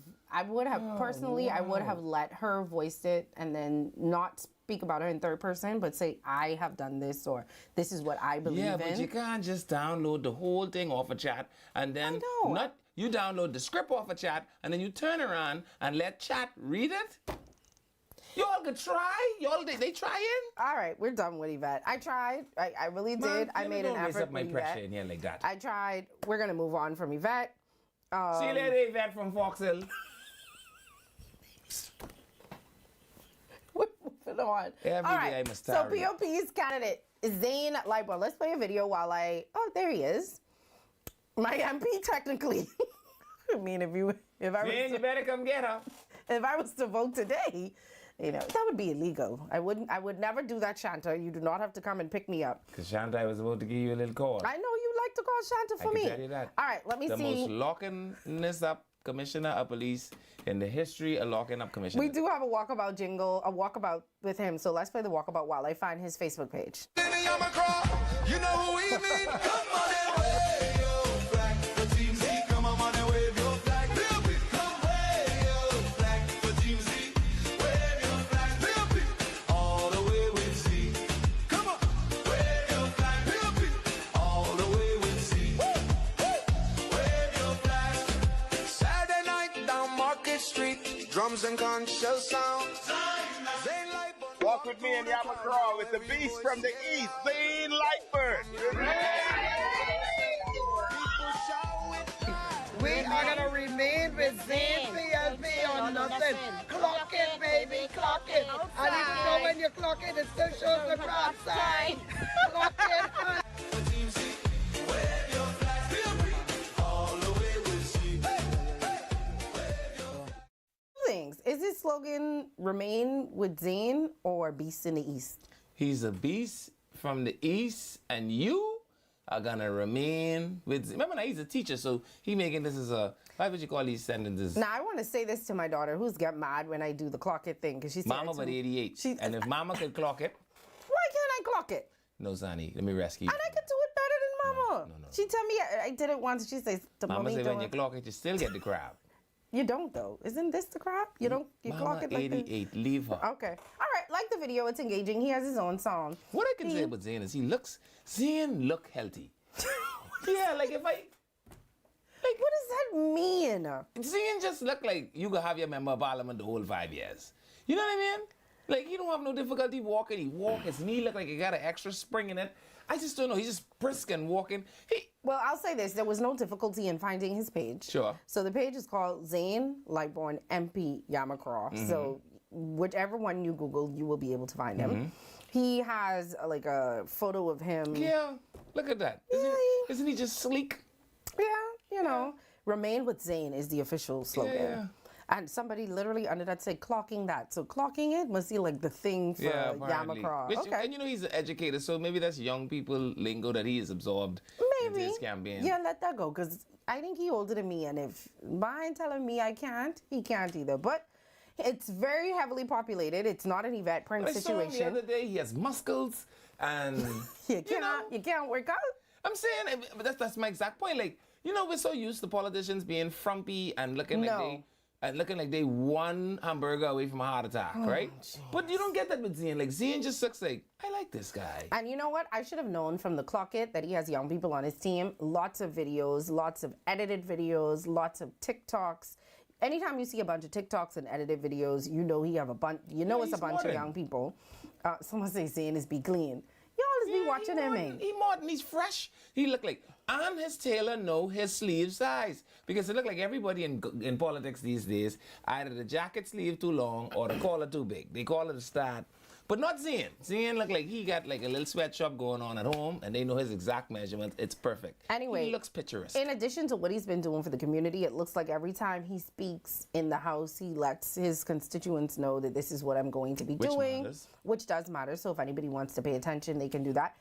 personally, wow. I would have let her voice it and then not speak about her in third person, but say, I have done this, or this is what I believe in. Yeah, but you can't just download the whole thing off a chat and then you download the script off a chat and then you turn around and let chat read it? Y'all could try. Y'all, they trying? All right, we're done with Yvette. I tried. I really did. I made an effort. Up my with pressure Yvette. in here like that. I tried. We're gonna move on from Yvette. See you later, Yvette from Fox Hill. We're moving on. Every All day right. I'm a So star. POP's candidate Zane Lightboard. Let's play a video while oh, there he is. My MP technically. I mean, if I Zane, you better come get her. If I was to vote today, that would be illegal. I would never do that, Shanta. You do not have to come and pick me up. Because Shanta, I was about to give you a little call. I know you like to call Shanta for I me. can tell you that. All right, let me the see. most locking-ness up commissioner of police in the history of locking up commissioners. We do have a walkabout jingle, a walkabout with him. So let's play the walkabout while I find his Facebook page. Yamacraw, you know who we mean. Come on and wave your flag for Team Z. Come on and wave your flag. Come wave your flag for Team Z. Wave your flag. All the way with Z. Come on. Wave your flag. All the way with Z. Wave your flag. Saturday night down Market Street. Drums and conch shell sound. Walk with me in Yamacraw with the beast from the east, Zane Lightburn. We are going to remain with Zane PLP on nothing. Clock it, baby, clock it. And even though when you clock it, it still shows the crowd sign. Clock it. Things. Is his slogan remain with Zane or Beast in the East? He's a beast from the east, and you are gonna remain with. Remember, now he's a teacher, so he making this as a. Why would you call these sentences? Now I want to say this to my daughter, who's get mad when I do the clock it thing, because she's Mama but 88. And if Mama could clock it, why can't I clock it? no, Sonny, let me rescue you. And I could do it better than Mama. No. She tell me I did it once. She says, Mama "Mommy, said do when you it." clock it, you still get the crowd. You don't though. Isn't this the crap? You don't. You Mama clock it like 88, leave her. Okay. All right. Like the video. It's engaging. He has his own song. What I can say about Zayn is Zayn look healthy. Yeah, like if I... Like, what does that mean? Zayn just look like you could have your member of parliament the whole 5 years. You know what I mean? Like, he don't have no difficulty walking. He walk, his knee look like he got an extra spring in it. I just don't know. He's just brisk and walking. Well, I'll say this. There was no difficulty in finding his page. Sure. So the page is called Zayn Lightborn MP Yamacraw. So whichever one you Google, you will be able to find him. He has like a photo of him. Yeah, look at that. Isn't he just sleek? Yeah, you know. Remain with Zayn is the official slogan. Yeah. And somebody literally under that said clocking that. So clocking it must be like the thing for Yamacraw. Okay. And you know he's an educator, so maybe that's young people lingo that he has absorbed into his campaign. Yeah, let that go, because I think he older than me, and if mine telling me I can't, he can't either. But it's very heavily populated. It's not an Yvette Prince situation. I saw him the other day. He has muscles, and you can't work out. I'm saying, but that's my exact point. Like, you know, we're so used to politicians being frumpy and looking like they one hamburger away from a heart attack, right? Geez. But you don't get that with Zayn. Like, Zayn just looks like, I like this guy. And you know what? I should have known from the Clock It that he has young people on his team. Lots of videos, lots of edited videos, lots of TikToks. Anytime you see a bunch of TikToks and edited videos, you know he have a bunch. You know it's a bunch of young people. Someone say Zayn is be clean. Y'all be watching him, man. He modern, he's fresh. He look like, and his tailor know his sleeve size. Because it look like everybody in politics these days, either the jacket sleeve too long or the collar too big. They call it a stat. But not Zayn. Zayn look like he got like a little sweatshop going on at home, and they know his exact measurements. It's perfect. Anyway, he looks picturesque. In addition to what he's been doing for the community, it looks like every time he speaks in the House, he lets his constituents know that this is what I'm going to be doing. Matters. Which does matter. So if anybody wants to pay attention, they can do that.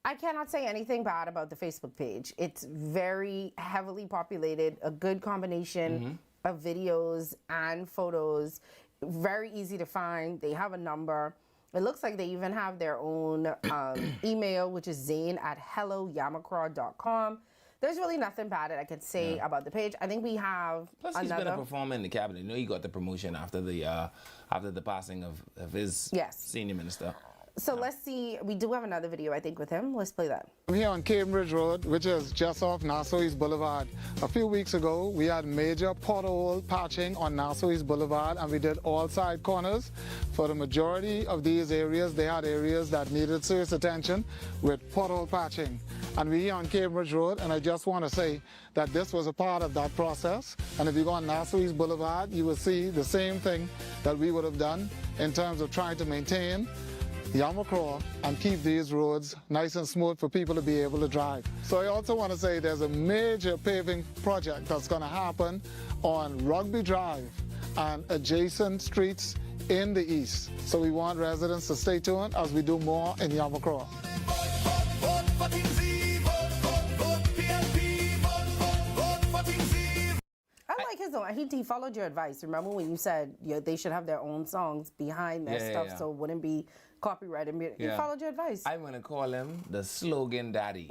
I cannot say anything bad about the Facebook page. It's very heavily populated, a good combination of videos and photos. Very easy to find. They have a number. It looks like they even have their own email, which is zayn@helloyamacraw.com. There's really nothing bad that I could say about the page. I think we have Plus, he's been a performer in the cabinet. You know, he got the promotion after the passing of his senior minister. So let's see. We do have another video, I think, with him. Let's play that. I'm here on Cambridge Road, which is just off Nassau East Boulevard. A few weeks ago, we had major pothole patching on Nassau East Boulevard, and we did all side corners. For the majority of these areas, they had areas that needed serious attention with pothole patching. And we're here on Cambridge Road, and I just want to say that this was a part of that process. And if you go on Nassau East Boulevard, you will see the same thing that we would have done in terms of trying to maintain Yamacraw and keep these roads nice and smooth for people to be able to drive. So I also want to say there's a major paving project that's going to happen on Rugby Drive and adjacent streets in the east. So we want residents to stay tuned as we do more in Yamacraw. I like his own. He followed your advice. Remember when you said they should have their own songs behind their stuff so it wouldn't be copyrighted. He followed your advice. I'm going to call him the slogan daddy.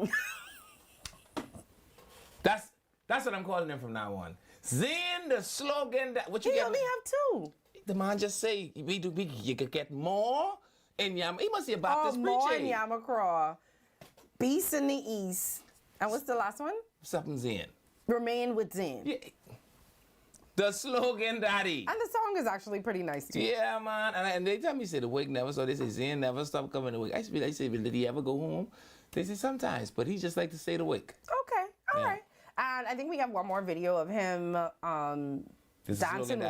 That's what I'm calling him from now on. Zayn, the slogan daddy. What you He only have two. The man just say, you could get more in Yamacraw. He must be a Baptist preacher. More in Yamacraw. Beast in the East. And what's the last one? Something Zayn. Remain with Zayn. Yeah. The slogan daddy. And the song is actually pretty nice too. Yeah, man. And they tell me, say the wig never stop. They say Zayn never stop coming to wig. I say, did he ever go home? They say sometimes, but he just like to stay the wig. Okay, all right. And I think we have one more video of him dancing with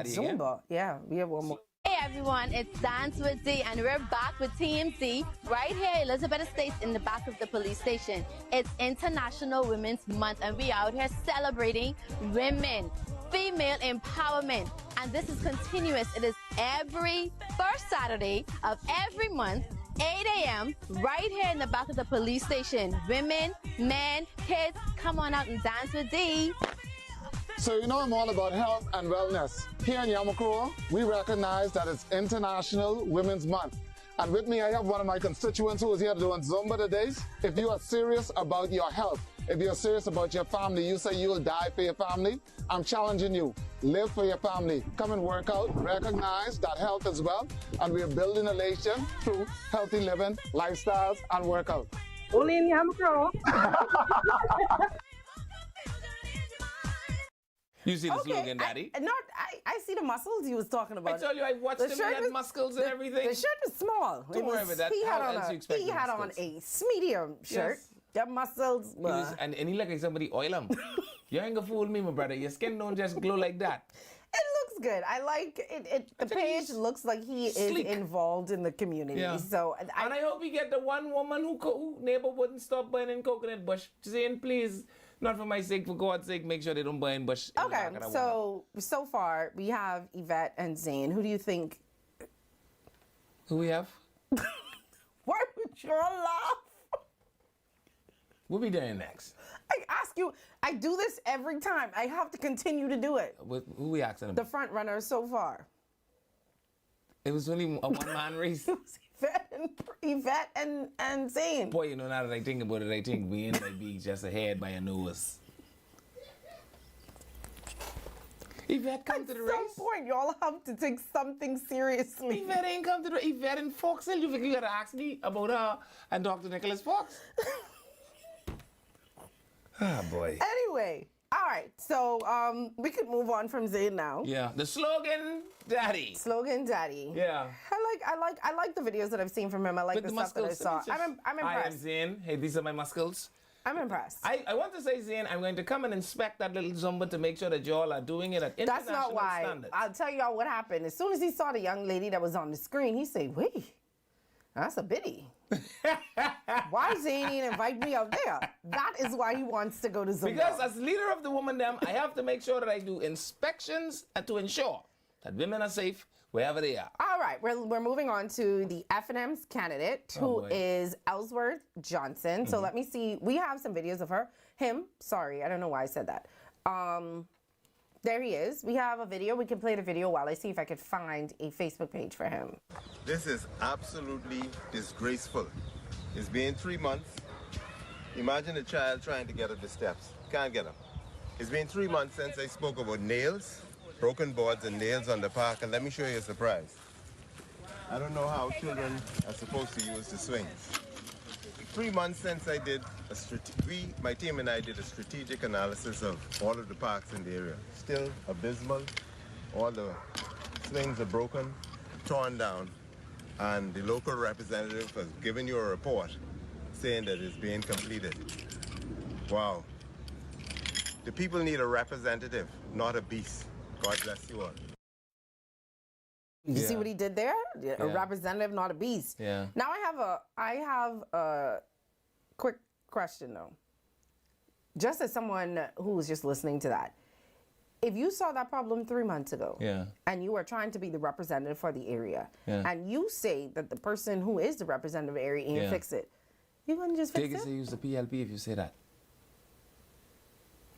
Zumba. Yeah, we have one more. Hey everyone, it's Dance with Z, and we're back with TMZ right here, Elizabeth Estates, in the back of the police station. It's International Women's Month, and we are out here celebrating women, female empowerment, and this is continuous. It is every first Saturday of every month, 8 a.m. right here in the back of the police station. Women, men, kids, come on out and dance with Z. So you know I'm all about health and wellness. Here in Yamacraw, we recognize that it's International Women's Month. And with me, I have one of my constituents who is here doing Zumba today. If you are serious about your health, If you're serious about your family, you say you'll die for your family, I'm challenging you. Live for your family. Come and work out. Recognize that health is wealth, and we're building a nation through healthy living, lifestyles, and workout. Only in Yamacraw. You see the slogan, Daddy? I see the muscles he was talking about. I told you I watched him. He had muscles and everything. The shirt was small. Don't worry about that. He How else you expect he had on a medium shirt. Yes. The muscles. And he looked like somebody oil him. You ain't gonna fool me, my brother. Your skin don't just glow like that. It looks good. I like it. The page looks like he sleek. is involved in the community. Yeah. So and I hope he get the one woman who neighbor wouldn't stop burning coconut bush. Saying, please, not for my sake, for God's sake, make sure they don't burn bush. Okay, so far we have Yvette and Zane. Who do you think? Who we have? Why would you laugh? We'll be there next. I ask you, I do this every time. I have to continue to do it. Who we asking about? The front runners so far. It was only a one-man race. It was Yvette and Zane. Boy, you know, now that I think about it, I think we might be just ahead by a nose. Yvette come to the race. At some point, y'all have to take something seriously. Yvette ain't come to the Yvette and Foxhill. You think you gotta ask me about her and Dr. Nicholas Fox? Ah, boy. Anyway, all right. So we could move on from Zane now. Yeah, the slogan, Daddy. Slogan, Daddy. Yeah. I like the videos that I've seen from him. I like the stuff that I saw. I'm impressed. I am Zane. Hey, these are my muscles. I'm impressed. I want to say, Zane, I'm going to come and inspect that little Zumba to make sure that y'all are doing it at international standards. That's not why. Standards. I'll tell y'all what happened. As soon as he saw the young lady that was on the screen, he said, wait, that's a biddy. Why Zane ain't invite me out there? That is why he wants to go to Zumba. Because as leader of the woman them, I have to make sure that I do inspections and to ensure that women are safe wherever they are. All right, we're moving on to the F&M's candidate, who is Ellsworth Johnson. So let me see. We have some videos of him. Sorry, I don't know why I said that. There he is. We have a video. We can play the video while I see if I could find a Facebook page for him. This is absolutely disgraceful. It's been 3 months. Imagine a child trying to get up the steps. Can't get up. It's been 3 months since I spoke about nails, broken boards and nails on the park, and let me show you a surprise. I don't know how children are supposed to use the swings. 3 months since I did my team and I did a strategic analysis of all of the parks in the area. Still abysmal. All the swings are broken, torn down, and the local representative has given you a report saying that it's being completed. Wow. The people need a representative, not a beast. God bless you all. You see what he did there? A representative, not a beast. Yeah. Now I have a quick question though. Just as someone who was just listening to that, if you saw that problem 3 months ago, and you were trying to be the representative for the area, and you say that the person who is the representative of the area ain't fix it, you wouldn't just fix it? They can say use the PLP if you say that.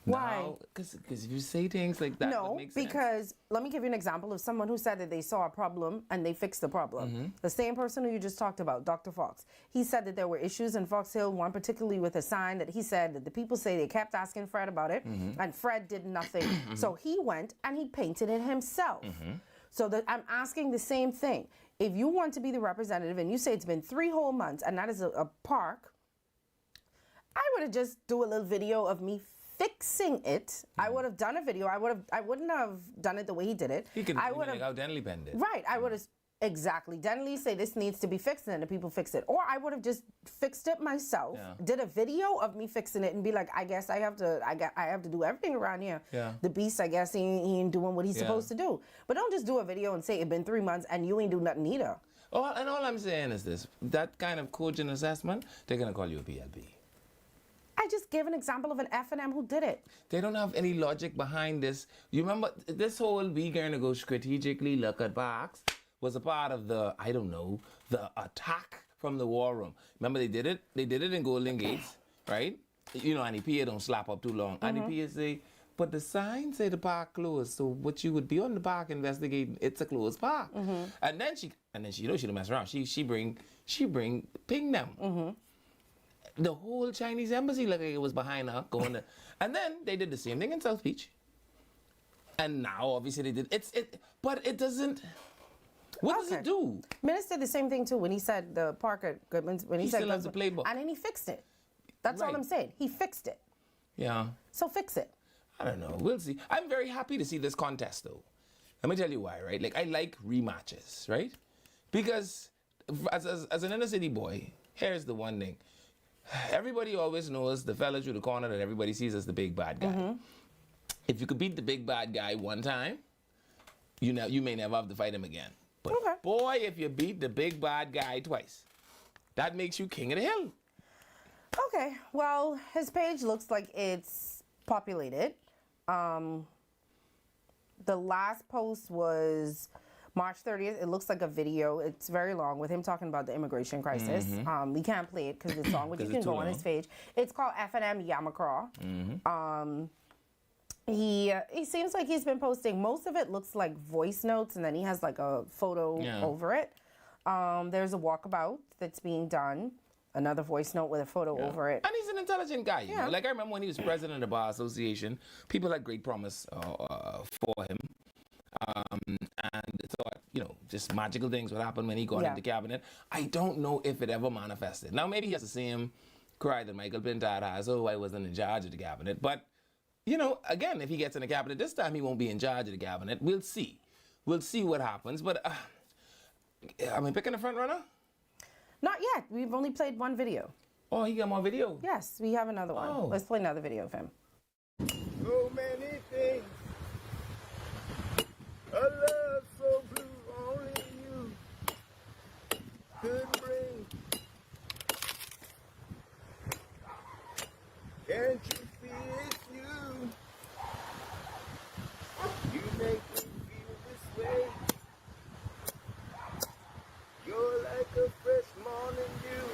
Why? Because if you say things like that, no, because let me give you an example of someone who said that they saw a problem and they fixed the problem. The same person who you just talked about, Dr. Fox, he said that there were issues in Fox Hill, one particularly with a sign that he said that the people say they kept asking Fred about it, and Fred did nothing. So he went and he painted it himself. So I'm asking the same thing. If you want to be the representative and you say it's been 3 whole months and that is a park, I would have just do a little video of me fixing it. I would have done a video. I wouldn't have done it the way he did it. He can I would have how Denley bend it. Right. I would have exactly. Denley say this needs to be fixed, and then the people fix it. Or I would have just fixed it myself. Did a video of me fixing it and be like, I guess I have to do everything around here. The beast, I guess he ain't doing what he's supposed to do. But don't just do a video and say it's been 3 months and you ain't do nothing either. And all I'm saying is this: that kind of cogent assessment, they're gonna call you a PLP. I just gave an example of an F&M who did it. They don't have any logic behind this. You remember this whole we gonna go strategically look at parks was a part of the, I don't know, the attack from the war room. Remember they did it? They did it in Golden Gates, right? You know, and the PA don't slap up too long. And the PA say, but the sign say the park closed. So what you would be on the park investigating, it's a closed park. And then she you know she don't mess around. She bring ping them. the whole Chinese embassy looked like it was behind her going to, and then they did the same thing in South Beach. And now obviously they did but it doesn't. What does it do? Minister did the same thing too when he said the park at Goodman's when he said still has the playbook. and then he fixed it. That's all Right. I'm saying. He fixed it. Yeah. So fix it. I don't know. We'll see. I'm very happy to see this contest though. Let me tell you why, right? Like I like rematches, right? Because as an inner city boy, here's the one thing. Everybody always knows the fella through the corner that everybody sees as the big bad guy. If you could beat the big bad guy one time, you may never have to fight him again. But boy, if you beat the big bad guy twice, that makes you king of the hill. Okay. Well, his page looks like it's populated. The last post was March 30th. It looks like a video. It's very long with him talking about the immigration crisis. We can't play it because it's long, but you can go on his page. It's called F&M Yamacraw. He seems like he's been posting. Most of it looks like voice notes, and then he has like a photo over it. There's a walkabout that's being done. Another voice note with a photo over it. And he's an intelligent guy. You know? Like I remember when he was president of the Bar Association, people had great promise for him. And thought, just magical things would happen when he got into cabinet. I don't know if it ever manifested. Now, maybe he has the same cry that Michael Pintard has, I wasn't in charge of the cabinet. But, again, if he gets in the cabinet this time, he won't be in charge of the cabinet. We'll see. We'll see what happens. But, am I picking a front runner? Not yet. We've only played one video. Oh, he got more video? Yes, we have another one. Let's play another video of him. So many things. A love so blue, only you could bring. Can't you feel it's you? You make me feel this way. You're like a fresh morning dew.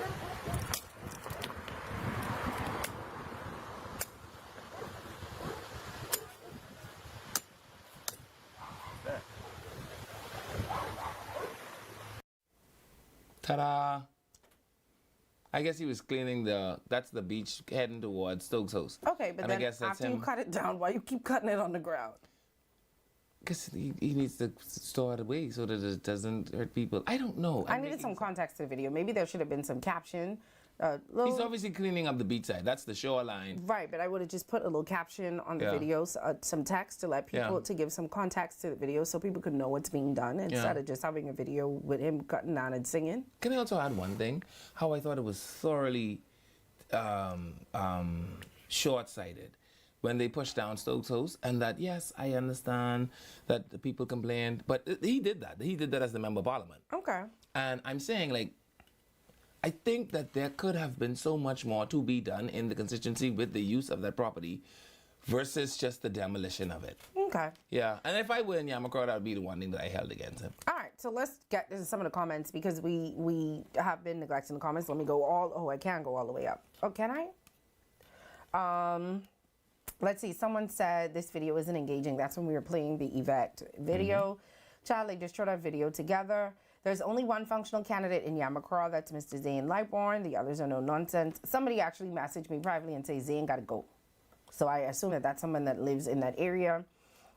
Ta-da! I guess he was cleaning that's the beach heading towards Stokes' house. Okay, but and then I guess that's after you him. cut it down, why you keep cutting it on the ground? Because he needs to store it away so that it doesn't hurt people. I don't know. I needed some context to the video. Maybe there should have been some caption. He's obviously cleaning up the beachside. That's the shoreline. Right, but I would have just put a little caption on the Yeah. videos, some text to let people, to give some context to the video so people could know what's being done instead of just having a video with him cutting down and singing. Can I also add one thing? How I thought it was thoroughly short-sighted when they pushed down Stokes' house, and that, yes, I understand that the people complained, but he did that. He did that as the Member of Parliament. Okay. And I'm saying, I think that there could have been so much more to be done in the constituency with the use of that property versus just the demolition of it. Okay. Yeah, and if I were in Yamacraw, that would be the one thing that I held against him. All right, so let's get into some of the comments because we have been neglecting the comments. Let me go I can't go all the way up. Oh, can I? Let's see, someone said this video isn't engaging. That's when we were playing the Yvette video. Child, they just showed our video together. There's only one functional candidate in Yamacraw, that's Mr. Zane Lightborn. The others are no nonsense. Somebody actually messaged me privately and say Zane gotta go. So I assume that that's someone that lives in that area.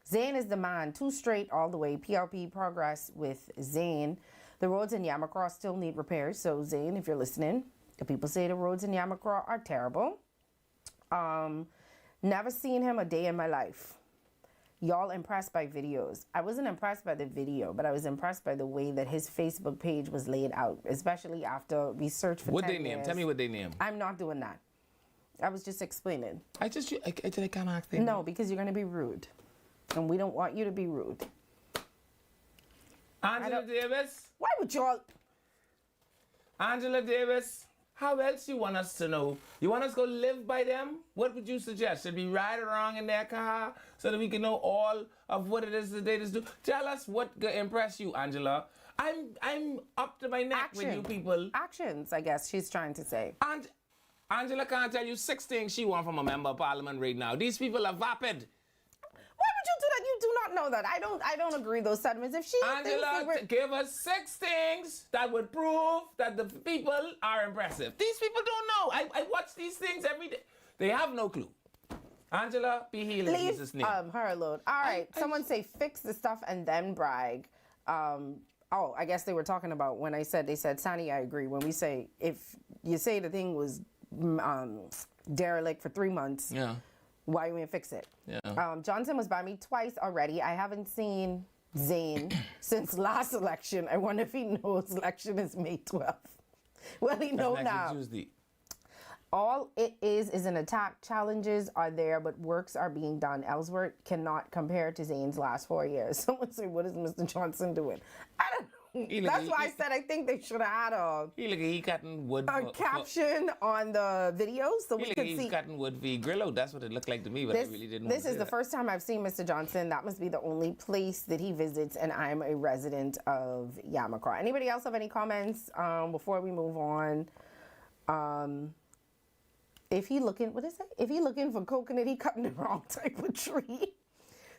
Zane is the man, 2 straight all the way. PRP progress with Zane. The roads in Yamacraw still need repairs. So Zane, if you're listening, the people say the roads in Yamacraw are terrible. Never seen him a day in my life. Y'all impressed by videos. I wasn't impressed by the video, but I was impressed by the way that his Facebook page was laid out, especially after we searched for 10 What they name? years. Tell me what they name. I'm not doing that. I was just explaining. I can't ask them. No, because you're going to be rude. And we don't want you to be rude. Angela Davis? Why would y'all... Angela Davis, how else you want us to know? You want us to go live by them? What would you suggest? Should we ride around in their car so that we can know all of what it is that they just do? Tell us what impressed you, Angela. I'm up to my neck with you people. Actions, I guess she's trying to say. And Angela can't tell you 6 things she wants from a member of parliament right now. These people are vapid. Why would you do that? You do not know that. I don't agree with those sentiments. If she Angela, give us 6 things that would prove that the people are impressive. These people don't know. I watch these things every day. They have no clue. Angela, be healed in Jesus' name. Her alone. All right. Someone say fix the stuff and then brag. I guess they were talking about when they said, Sonny, I agree. When we say, if you say the thing was derelict for 3 months, why you ain't fix it? Yeah. Johnson was by me twice already. I haven't seen Zane since last election. I wonder if he knows election is May 12th. Well, he knows now. Tuesday. All it is an attack. Challenges are there, but works are being done. Ellsworth cannot compare to Zane's last 4 years. Someone say, what is Mr. Johnson doing? I don't know. That's why I said I think they should have had he cutting wood a caption on the videos so we could see. He's cutting wood for Grillo. That's what it looked like to me, but I really didn't. This is the first time I've seen Mr. Johnson. That must be the only place that he visits, and I'm a resident of Yamacraw. Anybody else have any comments before we move on? If he looking, if he looking for coconut, he cutting the wrong type of tree.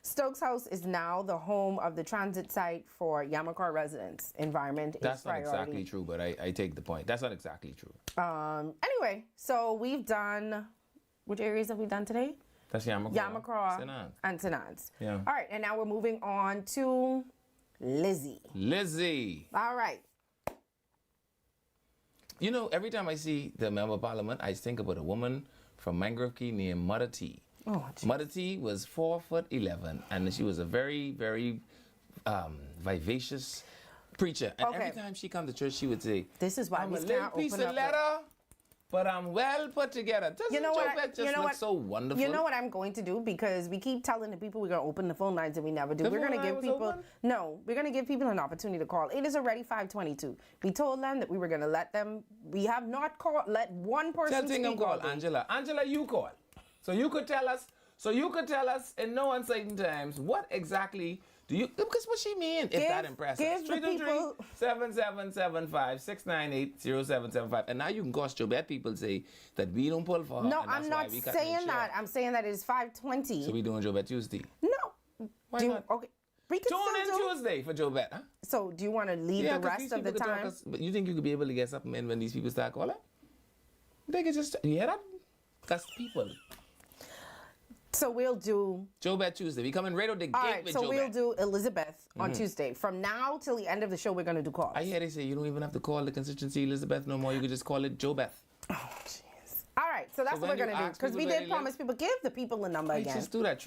Stokes House is now the home of the transit site for Yamacraw residents. Environment That's is priority. Not exactly true, but I take the point. That's not exactly true. Anyway, so we've done, which areas have we done today? That's Yamacraw and Tenance. Yeah. All right, and now we're moving on to Lizzie. All right. You know, every time I see the Member of Parliament, I think about a woman from Mangrove Key named Mother T. Oh, Mother T was 4'11", and she was a very, very vivacious preacher. And every time she come to church, she would say, "This is why I'm we a little can't piece open of up letter, but I'm well put together." Doesn't Jobette just look so wonderful? You know what I'm going to do? Because we keep telling the people we're going to open the phone lines and we never do. We're going to give people... No, we're going to give people an opportunity to call. It is already 5:22. We told them that we were going to let them... We have not let one person speak. Call Angela. Angela, you call. So you could tell us in no uncertain terms what exactly do you, because what she mean is that impressive. 323-7775-698-0775. And now you can cost Jobette people say that we don't pull for her. No, I'm not saying that. I'm saying that it's 5:20. So we doing Jobette Tuesday? No. Why not? Okay. We can Tune in Tuesday for Jobette, huh? So do you want to leave the rest of the time? But you think you could be able to get something in when these people start calling? They can just, you hear that? That's people. So we'll do Jobette Tuesday. We coming right out the gate with Jobette. So we'll do Elizabeth on Tuesday. From now till the end of the show, we're going to do calls. I hear they say you don't even have to call the constituency Elizabeth no more. You could just call it Jobette. Oh, jeez. All right, so that's what we're going to do. Because we did promise people, give the people the number again. Just do that.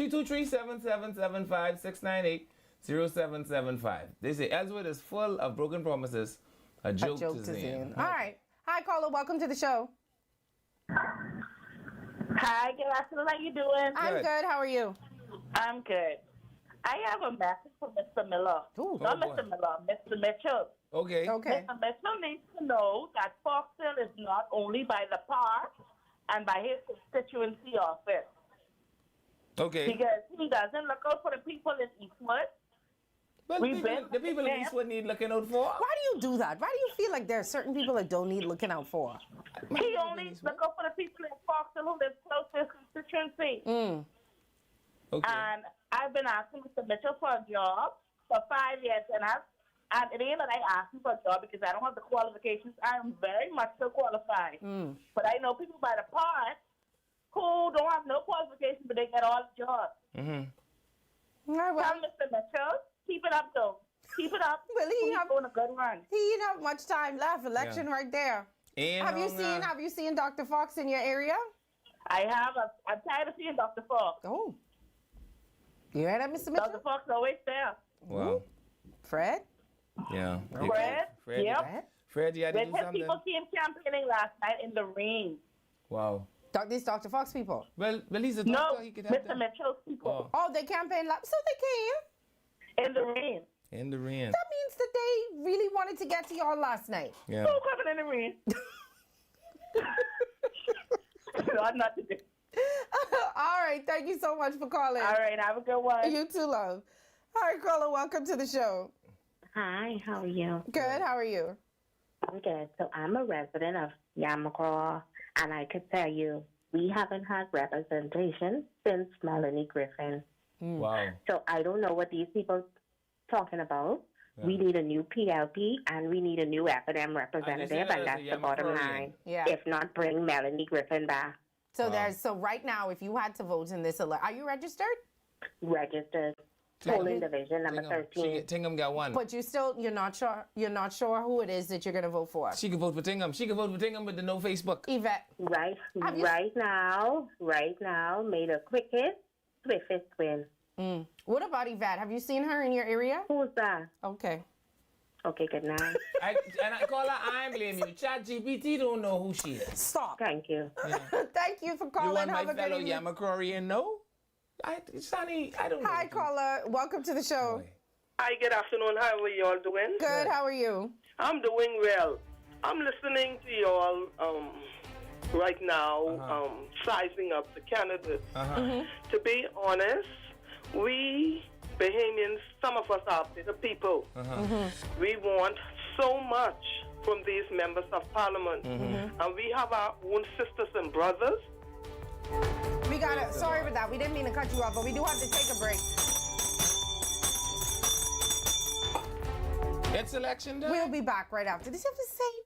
323-7775-698-0775. They say Ellsworth is full of broken promises. A joke to Zane. All right. Hi, caller. Welcome to the show. Hi, good afternoon. How you doing? I'm good. How are you? I'm good. I have a message for Mr. Miller. Not Mr. Miller, Mr. Mitchell. Okay. Mr. Mitchell needs to know that Foxhill is not only by the park and by his constituency office. Okay. Because he doesn't look out for the people in Eastwood. Well, the people in Eastwood need looking out for. Why do you do that? Why do you feel like there are certain people that don't need looking out for? He only look out for the people in Foxhill who live close to his constituency. Okay. And I've been asking Mr. Mitchell for a job for 5 years, and it ain't that I asked him for a job because I don't have the qualifications. I am very much so qualified. But I know people by the park who don't have no qualifications, but they get all the jobs. Tell Mr. Mitchell, keep it up, though. Keep it up. Well, he's doing a good run. He didn't have much time left. Election right there. And have you seen Dr. Fox in your area? I have. I'm tired of seeing Dr. Fox. Oh. You heard that, Mr. Mitchell? Dr. Fox always there. Wow. Fred? Yeah. Fred? Yep. Fred, you had to do something. People came campaigning last night in the rain. Wow. These Dr. Fox people? Well, he's a doctor. He could have Mr. Mitchell's people. Oh, they campaigned so they came? In the rain. In the rain. That means that they really wanted to get to y'all last night. Yeah. Who coming in the rain? No, not today. All right, thank you so much for calling. All right, have a good one. You too, love. All right, caller, welcome to the show. Hi, how are you? Good, how are you? I'm good. So I'm a resident of Yamacraw, and I could tell you we haven't had representation since Melanie Griffin. Wow. So I don't know what these people talking about. Yeah. We need a new PLP and we need a new F&M representative, and that's the bottom line. Yeah. If not, bring Melanie Griffin back. So so right now, if you had to vote in this election, are you registered? Registered. Polling division number 13. Tingham got one. But you're not sure who it is that you're going to vote for. She can vote for Tingham. She can vote for Tingham, but no Facebook. Yvette. Right now, made a quickest, swiftest win. What about Yvette? Have you seen her in your area? Who's that? Okay. Okay, good night. I call her, I ain't blame you. ChatGPT don't know who she is. Stop. Thank you. Yeah. Thank you for calling. You want Have my a good fellow evening. Yamacraw no? Sonny, I don't know. Hi, caller. Welcome to the show. Hi, good afternoon. How are you all doing? Good. How are you? I'm doing well. I'm listening to you all right now, sizing up the candidates. To be honest, we Bahamians, some of us are bitter people. We want so much from these members of parliament. And we have our own sisters and brothers. We got it. Sorry about that. We didn't mean to cut you off, but we do have to take a break. It's election day. We'll be back right after this. You have to say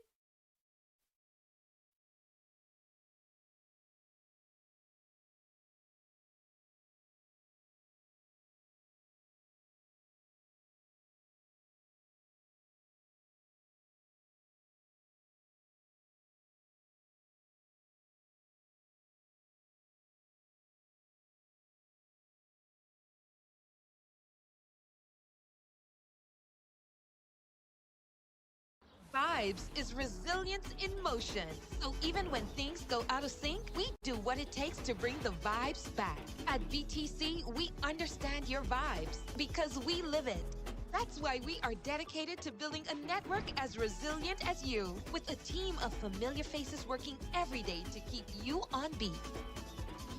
Vibes is resilience in motion. So even when things go out of sync, we do what it takes to bring the vibes back. At VTC, we understand your vibes because we live it. That's why we are dedicated to building a network as resilient as you, with a team of familiar faces working every day to keep you on beat.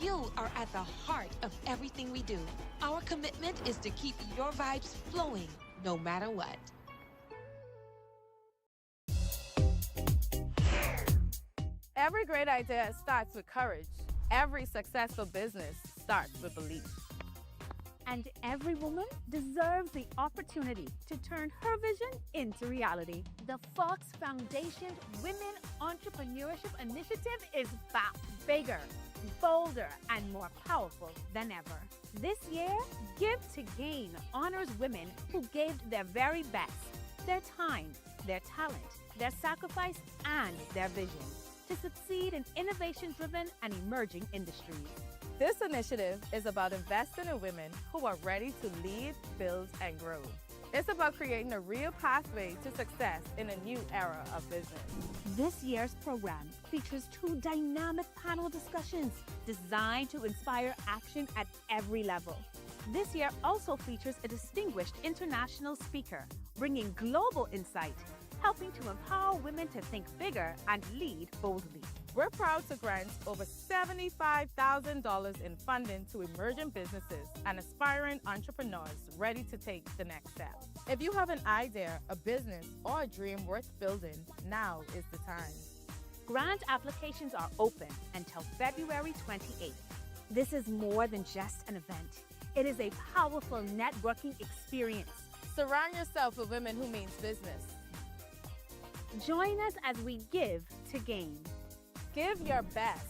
You are at the heart of everything we do. Our commitment is to keep your vibes flowing, no matter what. Every great idea starts with courage. Every successful business starts with belief. And every woman deserves the opportunity to turn her vision into reality. The Fox Foundation Women Entrepreneurship Initiative is back, bigger, bolder, and more powerful than ever. This year, Give to Gain honors women who gave their very best, their time, their talent, their sacrifice, and their vision to succeed in innovation-driven and emerging industries. This initiative is about investing in women who are ready to lead, build, and grow. It's about creating a real pathway to success in a new era of business. This year's program features 2 dynamic panel discussions designed to inspire action at every level. This year also features a distinguished international speaker, bringing global insight, helping to empower women to think bigger and lead boldly. We're proud to grant over $75,000 in funding to emerging businesses and aspiring entrepreneurs ready to take the next step. If you have an idea, a business, or a dream worth building, now is the time. Grant applications are open until February 28th. This is more than just an event. It is a powerful networking experience. Surround yourself with women who mean business. Join us as we give to gain. Give your best,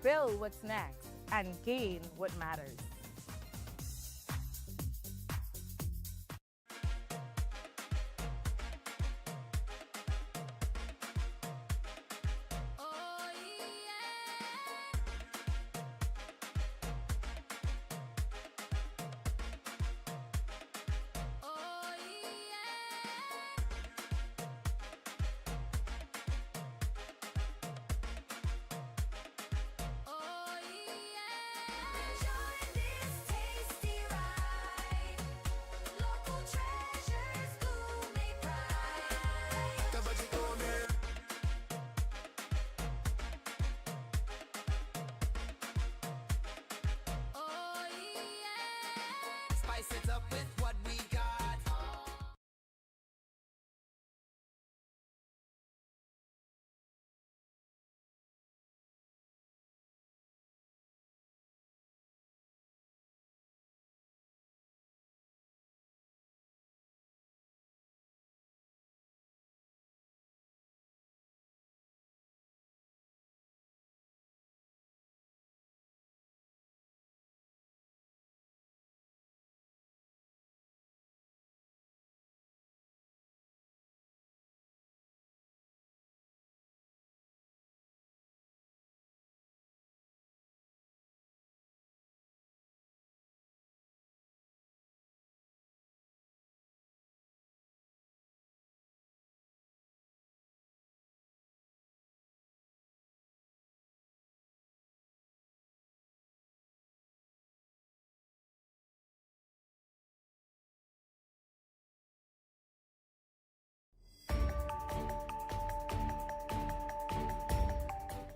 build what's next, and gain what matters.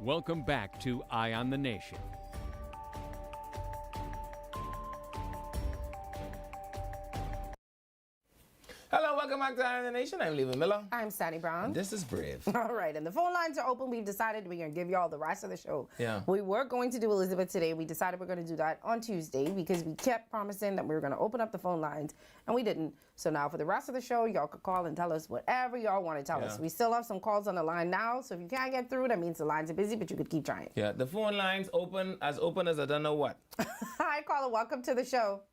Welcome back to Eye on the Nation. Hello, welcome back to Eye on the Nation. I'm Leland Miller. I'm Sandy Brown. And this is Brave. All right, and the phone lines are open. We've decided we're going to give you all the rest of the show. Yeah. We were going to do Elizabeth today. We decided we're going to do that on Tuesday because we kept promising that we were going to open up the phone lines, and we didn't. So now for the rest of the show, y'all could call and tell us whatever y'all want to tell us. We still have some calls on the line now, so if you can't get through, that means the lines are busy, but you could keep trying. Yeah, the phone lines open as I don't know what. Hi, caller. Welcome to the show.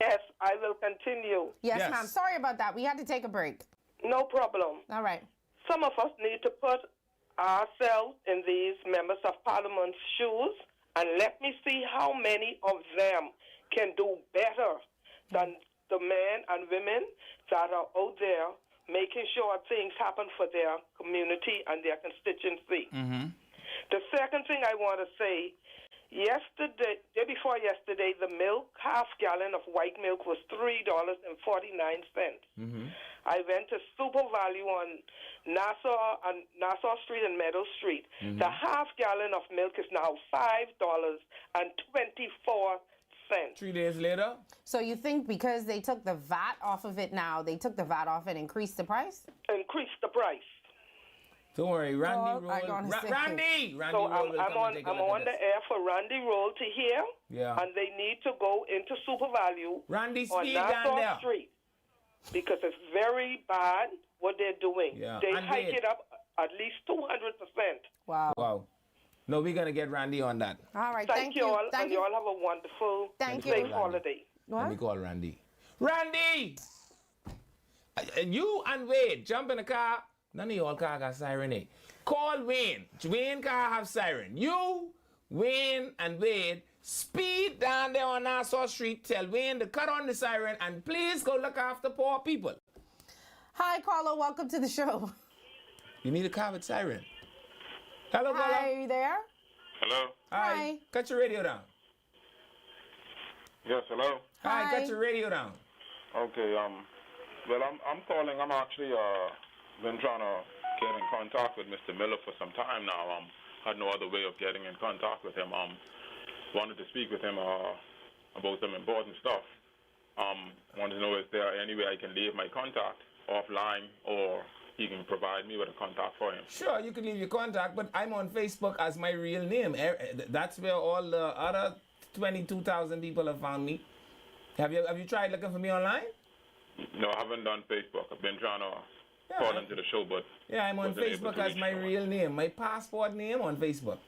Yes, I will continue. Yes, ma'am. Sorry about that. We had to take a break. No problem. All right. Some of us need to put ourselves in these members of parliament's shoes, and let me see how many of them can do better than the men and women that are out there making sure things happen for their community and their constituency. Mm-hmm. The second thing I want to say, day before yesterday, the milk, half gallon of white milk was $3.49. Mm-hmm. I went to Super Value on Nassau Street and Meadow Street. Mm-hmm. The half gallon of milk is now $5.24. 3 days later. So you think because they took the VAT off of it now, they took the VAT off and increased the price? Increased the price. Don't worry, Randy Randy So I'm on the air for Randy Roll to hear. Yeah. And they need to go into Super Value Randy, on speed down Nassau there. Street because it's very bad what they're doing. Yeah. They And hike wait. it up at least 200%. Wow. No, we're going to get Randy on that. All right, Thank you all, and you all have a wonderful, safe holiday. Let me call Randy. Randy! You and Wade, jump in the car. None of y'all car got siren, eh? Call Wayne. Wayne car have siren. You, Wayne, and Wade, speed down there on Nassau Street. Tell Wayne to cut on the siren and please go look after poor people. Hi, caller. Welcome to the show. You need a car with siren. Hello, caller. Hi, are you there? Hello? Hi. Cut your radio down. Yes, hello? Hi, cut your radio down. Okay, well, I'm calling. I'm actually, been trying to get in contact with Mr. Miller for some time now. Had no other way of getting in contact with him. Wanted to speak with him, about some important stuff. Wanted to know if there any way I can leave my contact offline or he can provide me with a contact for him. Sure, you can leave your contact, but I'm on Facebook as my real name. That's where all the other 22,000 people have found me. Have you tried looking for me online? No, I haven't done Facebook. I've been trying to call into the show, but yeah, I'm on wasn't able Facebook to as reach my no one. real name, my passport name on Facebook,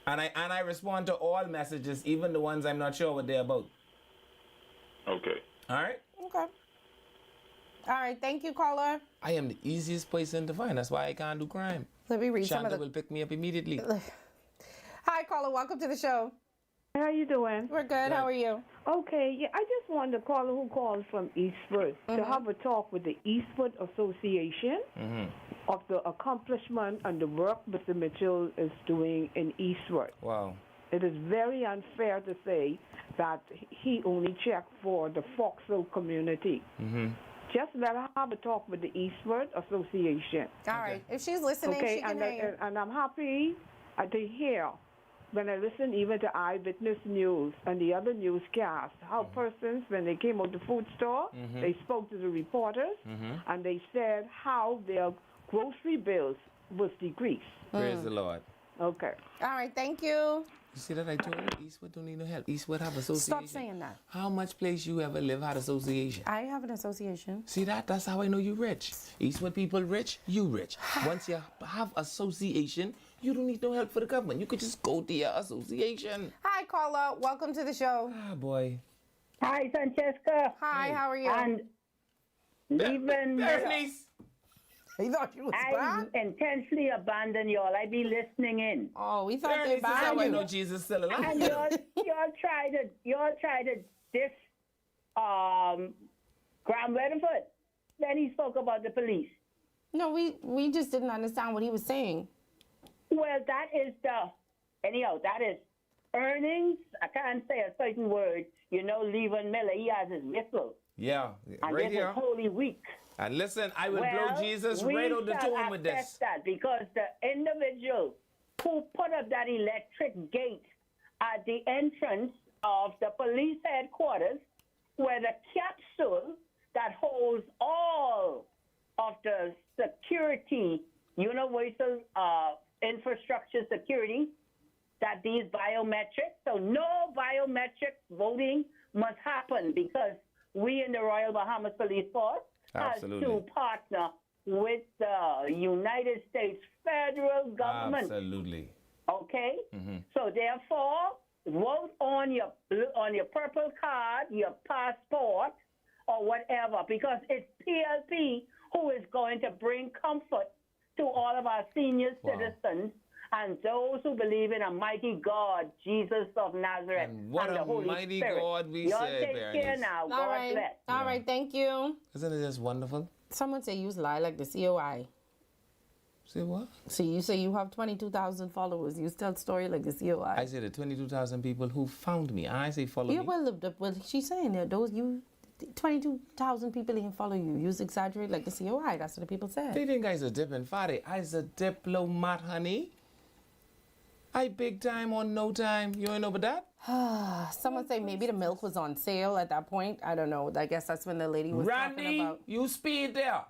and I respond to all messages, even the ones I'm not sure what they're about. Okay. All right. Okay. All right. Thank you, caller. I am the easiest person to find. That's why I can't do crime. Let me read some of Shonda the. will pick me up immediately. Hi, caller. Welcome to the show. How you doing? We're good. How are you? Okay, yeah, I just wanted to call who called from Eastwood to have a talk with the Eastwood Association of the accomplishment and the work Mr. Mitchell is doing in Eastwood. Wow. It is very unfair to say that he only checked for the Foxville community. Just let her have a talk with the Eastwood Association. All right. If she's listening, okay, she can and, hear you. and I'm happy to hear when I listen even to Eyewitness News and the other newscasts, how persons, when they came out the food store, they spoke to the reporters, and they said how their grocery bills was decreased. Praise the Lord. Okay. All right. Thank you. You see that I told you Eastwood don't need no help. Eastwood have association. Stop saying that. How much place you ever live had association? I have an association. See that? That's how I know you rich. Eastwood people rich, you rich. Once you have association, you don't need no help for the government. You could just go to your association. Hi, caller. Welcome to the show. Ah, boy. Hi, Francesca. Hi, how are you? And even Daphne's. He thought you was I bad? intensely abandon y'all. I be listening in. Oh, we thought they This is how I banned know you. Jesus still alive. And y'all try to diss Graham Weatherford. Then he spoke about the police. No, we just didn't understand what he was saying. Well, that is that is earnings. I can't say a certain word. You know, Levan Miller, he has his whistle. Yeah, And right this here. is Holy Week. And listen, I will Well, blow Jesus we right out the shall tomb with accept this. that because the individual who put up that electric gate at the entrance of the police headquarters where the capsule that holds all of the security, universal infrastructure security, that these biometrics, so no biometric voting must happen because we in the Royal Bahamas Police Force has to partner with the United States federal government. Absolutely. Okay? So therefore, vote on your purple card, your passport, or whatever, because it's PLP who is going to bring comfort to all of our senior citizens and those who believe in a mighty God, Jesus of Nazareth, and what the a Holy mighty Spirit. God we Y'all serve, take care Bernice. now. All God right. bless. All right, thank you. Isn't it just wonderful? Someone say you lie like the COI. Say what? So you say you have 22,000 followers. You tell story like the COI. I say the 22,000 people who found me. I say follow Yeah, me. well, she's saying that 22,000 people didn't follow you. You exaggerate like the COI. That's what the people said. They think I's a dipping fatty. I's a diplomat, honey. I big time on no time. You ain't know about that? Someone say maybe the milk was on sale at that point. I don't know. I guess that's when the lady was talking Randy, about. you speed there.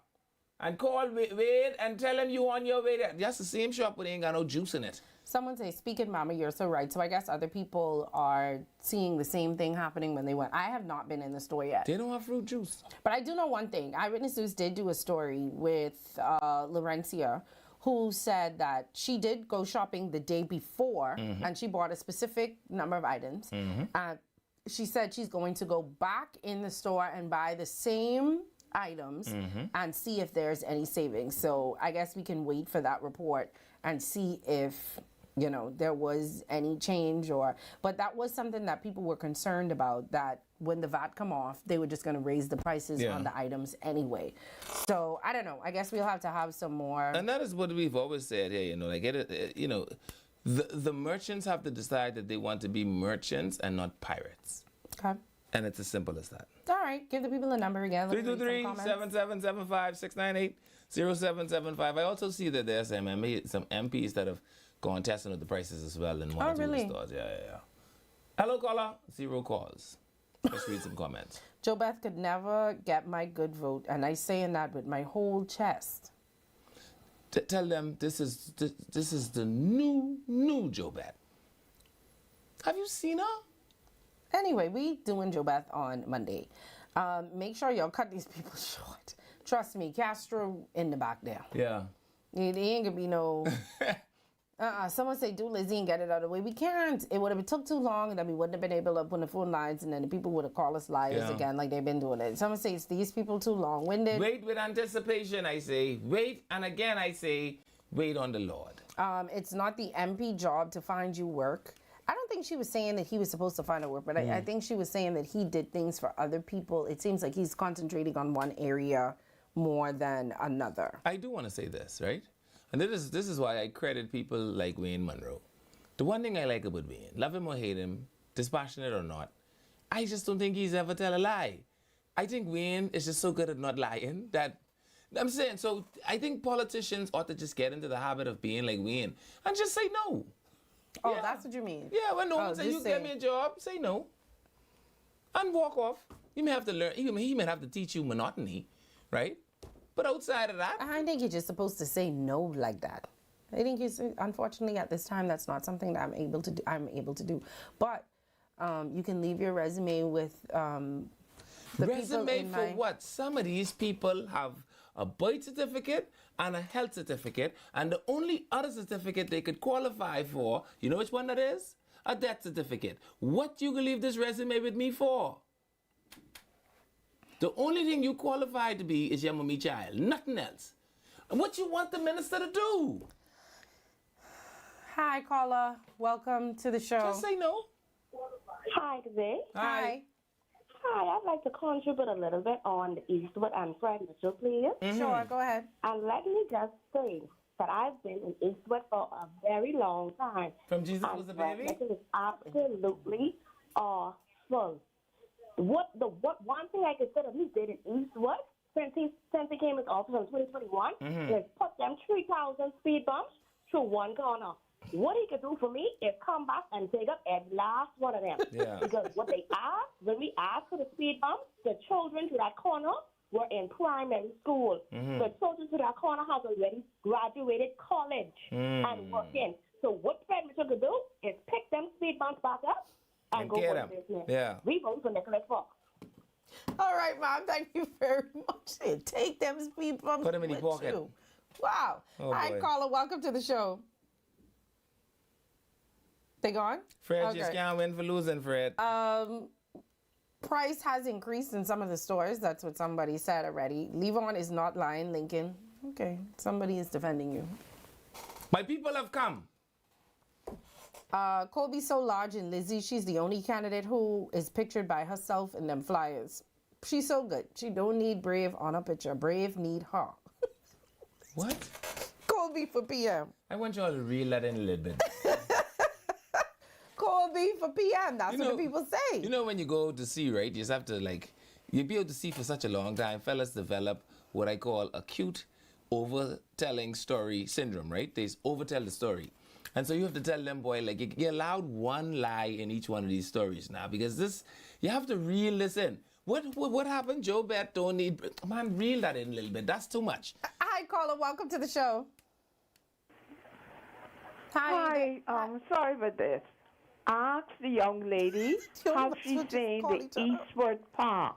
And call Wade and tell him you on your way there. That's the same shop, but they ain't got no juice in it. Someone say, speaking, Mama, you're so right. So I guess other people are seeing the same thing happening when they went. I have not been in the store yet. They don't have fruit juice. But I do know one thing. Eyewitness News did do a story with Laurencia, who said that she did go shopping the day before, and she bought a specific number of items. She said she's going to go back in the store and buy the same items and see if there's any savings. So I guess we can wait for that report and see if there was any change but that was something that people were concerned about, that when the VAT come off, they were just going to raise the prices on the items anyway. So I don't know. I guess we'll have to have some more. And that is what we've always said here, the merchants have to decide that they want to be merchants and not pirates. Okay. And it's as simple as that. All right. Give the people a number again. 323-7775-698-0775. I also see that there's some MPs that have gone testing with the prices as well in one or two of the stores. Yeah. Hello, caller. 0 calls. Let's read some comments. Joe Beth could never get my good vote, and I saying that with my whole chest. Tell them this is the new Joe Beth. Have you seen her? Anyway, we doing Joe Beth on Monday. Make sure y'all cut these people short. Trust me, Castro in the back there. Yeah. It ain't gonna be no. Someone say, do Lizzie and get it out of the way. We can't. It would have took too long, and then we wouldn't have been able to open the phone lines, and then the people would have called us liars again, like they've been doing it. Someone says these people too long-winded. Wait with anticipation, I say. Wait, and again I say, wait on the Lord. It's not the MP job to find you work. I don't think she was saying that he was supposed to find a work, but I think she was saying that he did things for other people. It seems like he's concentrating on one area more than another. I do want to say this, right? And this is why I credit people like Wayne Monroe. The one thing I like about Wayne, love him or hate him, dispassionate or not, I just don't think he's ever tell a lie. I think Wayne is just so good at not lying that I'm saying, so I think politicians ought to just get into the habit of being like Wayne and just say no. Oh, that's what you mean? Yeah, when no one says you get me a job, say no. And walk off. You may have to learn, he may have to teach you monotony, right? But outside of that, I think you're just supposed to say no like that. I think unfortunately at this time that's not something that I'm able to do. But you can leave your resume with the resume people for what? Some of these people have a birth certificate and a health certificate, and the only other certificate they could qualify for, you know which one that is? A death certificate. What you can leave this resume with me for? The only thing you qualify to be is your mommy child, nothing else. And what you want the minister to do? Hi, caller. Welcome to the show. Just say no. Hi, today. Hi. Hi, I'd like to contribute a little bit on the Eastwood and Fred Mitchell, please. Sure, go ahead. And let me just say that I've been in Eastwood for a very long time. From Jesus was a baby? Mitchell is absolutely awful. What one thing I consider he did in Eastwood since he came into office in 2021 is put them 3,000 speed bumps through one corner. what he could do for me is come back and take up every last one of them. Yeah. Because what they asked, when we asked for the speed bumps, the children to that corner were in primary school. The children to that corner has already graduated college and working. So what Fred Mitchell could do is pick them speed bumps back up and go get for them. the business. Yeah. We vote for Nicholas Fox. All right, Mom. Thank you very much. Take them speed bumps. Put them in your with pocket. you. Wow. Oh, Hi, boy. caller. Welcome to the show. They gone? Fred just can't win for losing, Fred. Price has increased in some of the stores. That's what somebody said already. Levon is not lying, Lincoln. Okay, somebody is defending you. My people have come. Colby So Large and Lizzie, she's the only candidate who is pictured by herself in them flyers. She's so good. She don't need Brave on a picture. Brave need her. What? Colby for PM. I want you all to reel that in a little bit. Colby for PM. That's what the people say. You know when you go to see, right? You just have to you be able to see for such a long time. Fellas develop what I call acute overtelling story syndrome, right? They overtell the story. And so you have to tell them, boy, you're allowed one lie in each one of these stories now, because you have to reel this in. What happened? Joe Bet don't need, man, reel that in a little bit. That's too much. Hi, caller. Welcome to the show. Hi. Sorry about this. Ask the young lady how she's saying the Eastwood Park.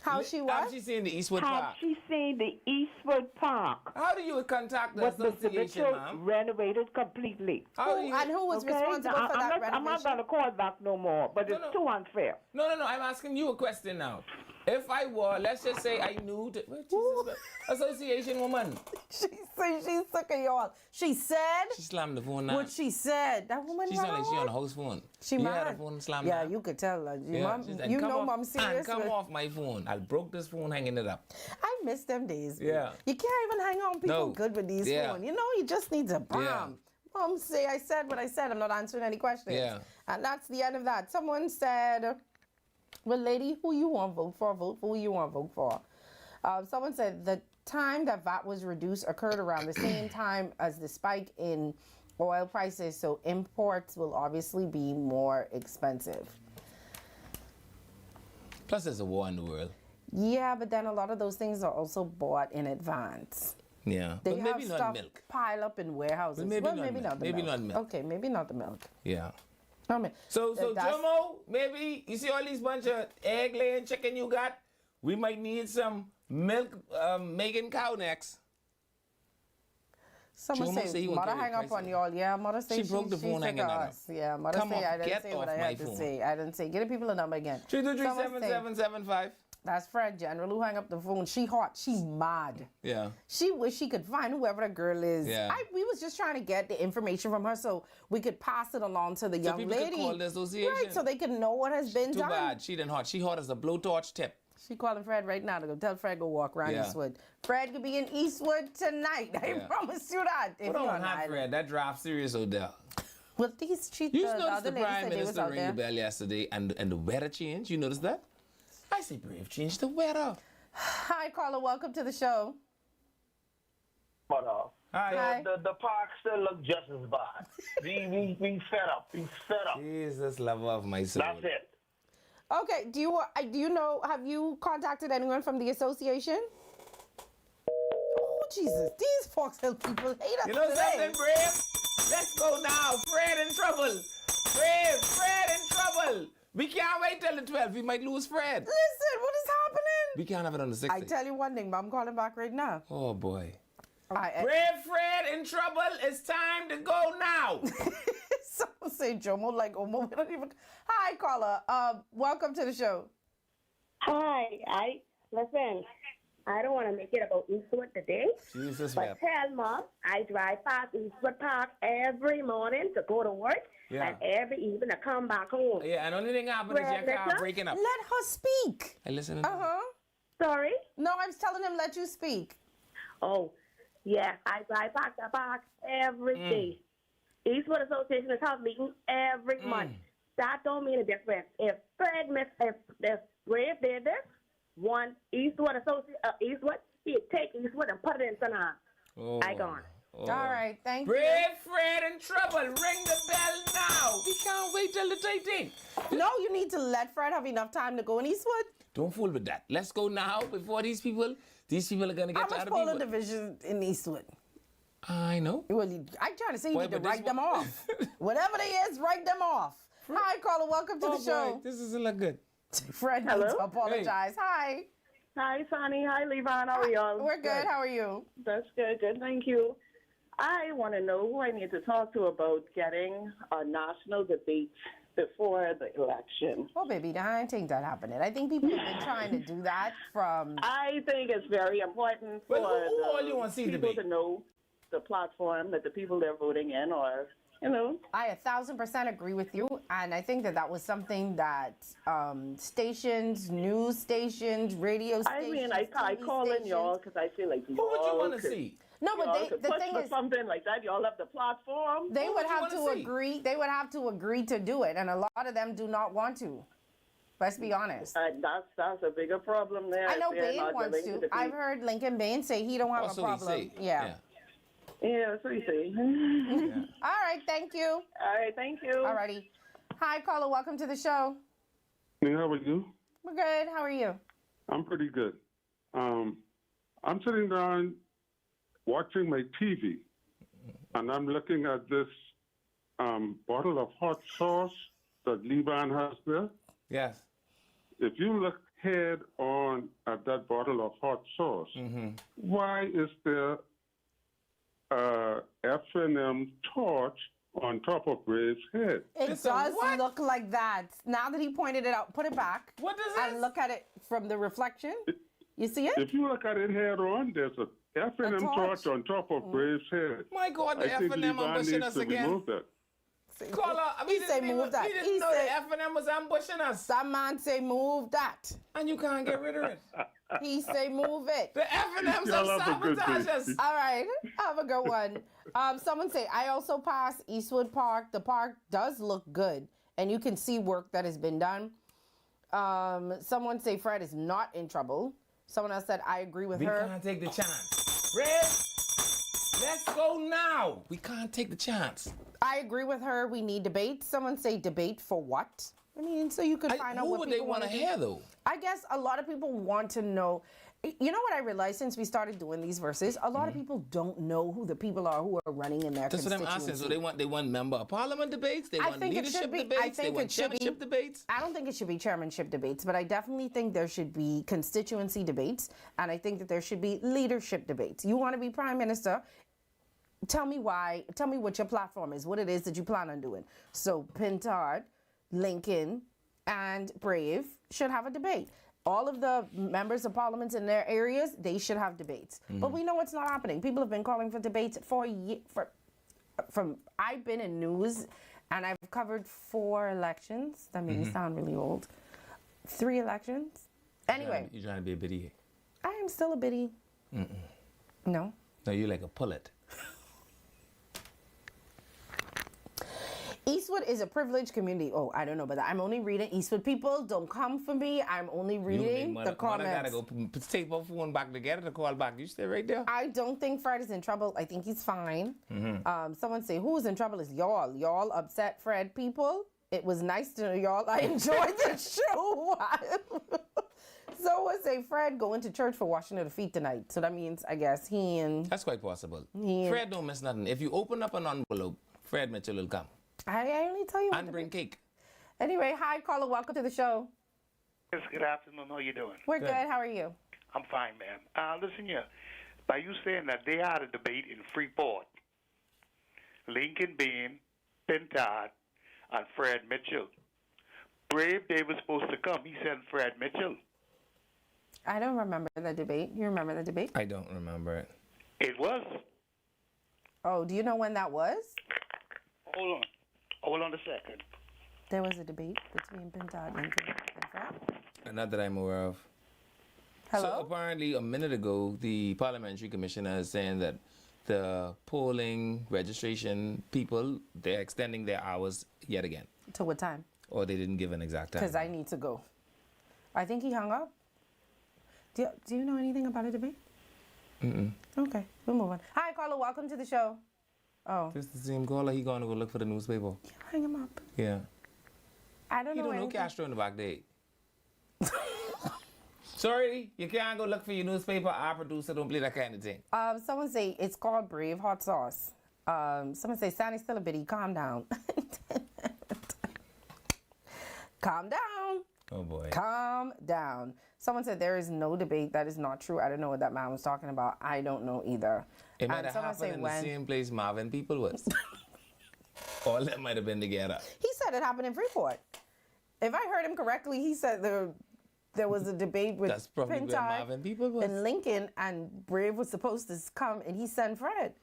How she what? How she saying the Eastwood Park? How she saying the Eastwood Park? How do you contact the What Mr. association, Mitchell ma'am? renovated completely. And who was responsible for that renovation? I'm not going to call back no more, but it's too unfair. No. I'm asking you a question now. If I were, let's just say I knew association woman. She said she's sick of y'all. She said. She slammed the phone now. What she said. That woman. She sounded like she on a house phone. She you mad. had a phone slammed. Yeah, now? you could tell her. She's like, You come know, off, Mom serious. come off my phone. I broke this phone hanging it up. I miss them days. Man. Yeah. You can't even hang on people good with these Yeah. phones. You know, you just need a bomb. Yeah. Mom say I said what I said. I'm not answering any questions. Yeah. And that's the end of that. Someone said, well, lady, who you want to vote for? Vote for who you want to vote for. Someone said the time that VAT was reduced occurred around the same time as the spike in oil prices, so imports will obviously be more expensive. Plus, there's a war in the world. Yeah, but then a lot of those things are also bought in advance. Yeah, They but have maybe stuff not milk. pile up in warehouses. But maybe well, not maybe milk. not the Maybe milk. not milk. Okay, maybe not the milk. Yeah. I mean, So that's- Jomo, maybe you see all these bunch of egg-laying chicken you got. We might need some milk making cow necks. Someone Jomo say say, he won't mother get hang up pricey. on y'all. Yeah, mother say She broke the phone sick hanging of that up. us. Yeah, mother Come say on, I didn't get say what I off had my to phone. say. I didn't say. Get the people a number again. 323-7775. That's Fred General who hung up the phone. She hot. She mad. Yeah. She wish she could find whoever the girl is. Yeah. We was just trying to get the information from her so we could pass it along to the young people lady. could call the association. Right, so they can know what has been Too done. bad. She didn't hot. She hot as a blowtorch tip. She calling Fred right now to go tell Fred go walk around Yeah. Eastwood. Fred could be in Eastwood tonight. I Yeah. promise you that. If We don't you're on the have island. Fred. That draft serious Odell. Well, these cheat You the noticed other the lady Prime said they was Minister out ring the there. bell yesterday and the weather changed? You noticed that? I say Brave changed the weather. Hi, caller. Welcome to the show. But Hi. the park still look just as bad. we fed up. We fed up. Jesus, lover of my soul. That's it. Okay. Do you know? Have you contacted anyone from the association? Oh Jesus! These Foxhill people hate us You know today. something, Brave? Let's go now. Fred in trouble. Fred in trouble. We can't wait till the 12th. We might lose Fred. Listen, what is happening? We can't have it on the 16th. I tell you one thing, but I'm calling back right now. Oh, boy. Brave Fred in trouble. It's time to go now. Someone say Jomo like Omo. We don't even. Hi, caller. Welcome to the show. Hi, listen. I don't want to make it about Eastwood today, Jesus, but Web. tell Mom I drive past Eastwood Park every morning to go to work Yeah. and every evening to come back home. Yeah, and only thing happened is your car breaking up. Let her speak. I listen. Sorry? No, I was telling him let you speak. Oh, yeah. I drive past the park every day. Eastwood Association is have meeting every month. That don't mean a difference. If Brave did this, one Eastwood Association, Eastwood, he'd take Eastwood and put it in Sanaa. Oh. I gone. All right, thank Brave you. Fred in trouble. Ring the bell now. We can't wait till the 18th. No, you need to let Fred have enough time to go in Eastwood. Don't fool with that. Let's go now before these people are going to get How tired much of polar people. division in Eastwood? I know. Well, I'm trying to say you Boy, need to but this write them off. Whatever they is, write them off. Hi, caller. Welcome to the show. Boy, this doesn't look good. Fred needs to apologize. Hi. Hi, Sonny. Hi, Levon. How are y'all? We're good. How are you? That's good. Good. Thank you. I want to know who I need to talk to about getting a national debate before the election. Oh, baby, I don't think that happening. I think people have been trying to do that from... I think it's very important for who all you want to see people debate? to know the platform that the people they're voting in are, you know. I 1,000% agree with you, and I think that was something that stations, news stations, radio stations... I mean, I call in y'all because I feel like Who would you want to see? No, but the thing for is, something like that, y'all have the platform. they would have wanna to see? agree. They would have to agree to do it, and a lot of them do not want to. Let's be honest. That's a bigger problem there. I know if they're Bain not wants willing to. debate. I've heard Lincoln Bain say he don't have Also, a he problem. say, Yeah. Yeah, that's what you say. All right. Thank you. All right. Thank you. All righty. Hi, caller. Welcome to the show. Hey, how are you? We're good. How are you? I'm pretty good. I'm sitting down watching my TV, and I'm looking at this bottle of hot sauce that Levon has there. Yes. If you look head on at that bottle of hot sauce, why is there a F&M torch on top of Ray's head? It does look like that. Now that he pointed it out, put it back. What does and look at it from the reflection. You see it? If you look at it head on, there's a F&M torch on top of Ray's head. My God, the I think F&M Levon ambushing needs us to again. remove that. Caller, He say move that. We didn't He know say- the F&M was ambushing us. That man say move that. And you can't get rid of it. He say move it. The F&M's Y'all are have a good sabotage day. us. All right, have a good one. Someone say, I also passed Eastwood Park. The park does look good, and you can see work that has been done. Someone say Fred is not in trouble. Someone else said, I agree with We her. can't take the chance. Red, let's go now. We can't take the chance. I agree with her. We need debate. Someone say debate for what? I mean, so you could find out Who what would they people want to do. hear, though? I guess a lot of people want to know. You know what I realized since we started doing these verses? A lot of people don't know who the people are who are running in their That's what I'm constituency. asking. So they want member of parliament debates. They I want think it leadership should be. debates. I think they want it should be chairmanship debates. I don't think it should be chairmanship debates, but I definitely think there should be constituency debates, and I think that there should be leadership debates. You want to be prime minister? Tell me why. Tell me what your platform is. What it is that you plan on doing. So Pintard, Lincoln, and Brave should have a debate. All of the members of parliament in their areas, they should have debates. But we know it's not happening. People have been calling for debates for from I've been in news, and I've covered 4 elections. That made me sound really old. 3 elections. Anyway, You're trying to be a biddy. I am still a biddy. No. No, you're like a pullet. Eastwood is a privileged community. Oh, I don't know about that. I'm only reading Eastwood. People, don't come for me. I'm only reading the comments. I gotta go take my phone back together to call back. You stay right there. I don't think Fred is in trouble. I think he's fine. Someone say, who's in trouble is y'all. Y'all upset Fred people. It was nice to know y'all. I enjoyed the show. Someone say, Fred going to church for washing of the feet tonight. So that means, I guess, he and... That's quite possible. Fred don't miss nothing. If you open up an envelope, Fred Mitchell will come. I only tell you what And bring cake. Anyway, hi, caller. Welcome to the show. Yes, good afternoon. How you doing? We're good. How are you? I'm fine, ma'am. Listen here. By you saying that they had a debate in Freeport, Lincoln Bean, Pintard, and Fred Mitchell. Brave, they were supposed to come. He said Fred Mitchell. I don't remember the debate. You remember the debate? I don't remember it. It was. Oh, do you know when that was? Hold on. Hold on a second. There was a debate between Pintard, Lincoln, and Fred. Not that I'm aware of. Hello? So apparently a minute ago, the parliamentary commissioner is saying that the polling registration people, they're extending their hours yet again. To what time? Or they didn't give an exact time. Because I need to go. I think he hung up. Do you know anything about a debate? Mm-mm. Okay, we'll move on. Hi, caller. caller. Welcome to the show. Oh. This is the same caller. He going to go look for the newspaper. Yeah, hang him up. Yeah. I don't You know don't know anything. Castro in the back day. Sorry, you can't go look for your newspaper. Our producer don't play that kind of thing. Someone say it's called Brave Hot Sauce. Someone say Sandy's still a bitty. Calm down. Calm down. Oh boy. Calm down. Someone said there is no debate. That is not true. I don't know what that man was talking about. I don't know either. It might have someone happened say in when. the same place Marvin people was. All that might have been together. He said it happened in Freeport. If I heard him correctly, he said there was a debate with That's probably where Pintai Marvin people was. and Lincoln, and Brave was supposed to come, and he sent Fred.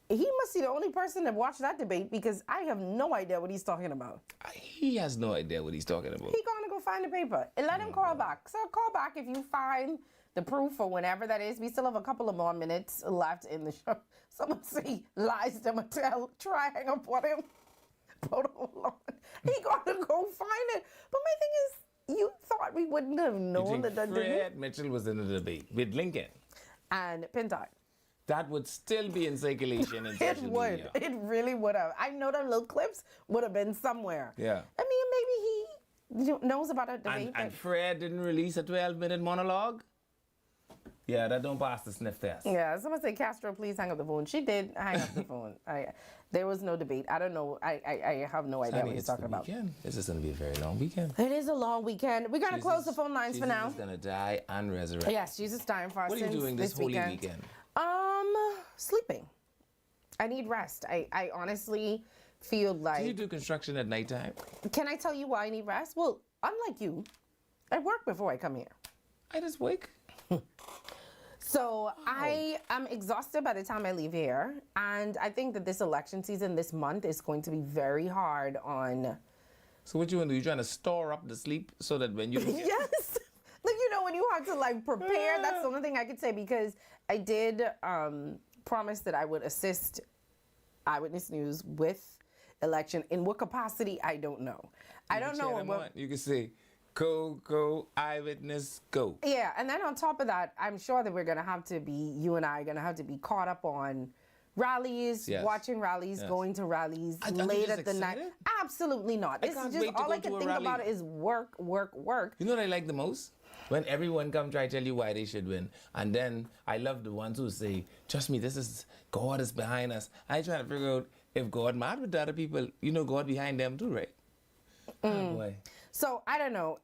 He must be the only person that watched that debate because I have no idea what he's talking about. He has no idea what he's talking about. He gonna go find the paper and let him call back. So call back if you find the proof or whenever that is. We still have a couple of more minutes left in the show. Someone say lies to Mattel. Try hang up on him. Hold on. He gonna go find it. But my thing is, you thought we wouldn't have You known think that Fred Mitchell was in the debate with Lincoln? and Pintai. That would still be in circulation in It social would. media. It really would have. I know the little clips would have been somewhere. Yeah. I mean, maybe he knows about a debate. And Fred didn't release a 12-minute monologue? Yeah, that don't pass the sniff test. Yeah, someone said, Castro, please hang up the phone. She did hang up the phone. There was no debate. I don't know. I have no idea Honey, what he's it's talking the about. weekend. This is going to be a very long weekend. It is a long weekend. We're going to close the phone lines for now. Jesus is going to die and resurrect. Yes, Jesus dying for our What are you sins doing this holy weekend? Sleeping. I need rest. I honestly feel like... Do you do construction at nighttime? Can I tell you why I need rest? Well, unlike you, I work before I come here. I just wake. So I am exhausted by the time I leave here. And I think that this election season this month is going to be very hard on... So what you want to do? You trying to store up the sleep so that when you... Yes. Like, you know, when you have to, like, prepare, that's the only thing I could say, because I did promise that I would assist Eyewitness News with election. In what capacity, I don't know. I don't know what... You can say, go, Eyewitness, go. Yeah, and then on top of that, I'm sure that we're going to have to be, you and I are going to have to be caught up on rallies, Yes. watching rallies, Yes. going to rallies Are you late just at the night. excited? Absolutely not. I This can't is just wait to all go I can to a think rally. about is work. You know what I like the most? When everyone come try to tell you why they should win. And then I love the ones who say, trust me, God is behind us. I try to figure out if God mad with the other people, you know God behind them too, right? Oh boy. So I don't know.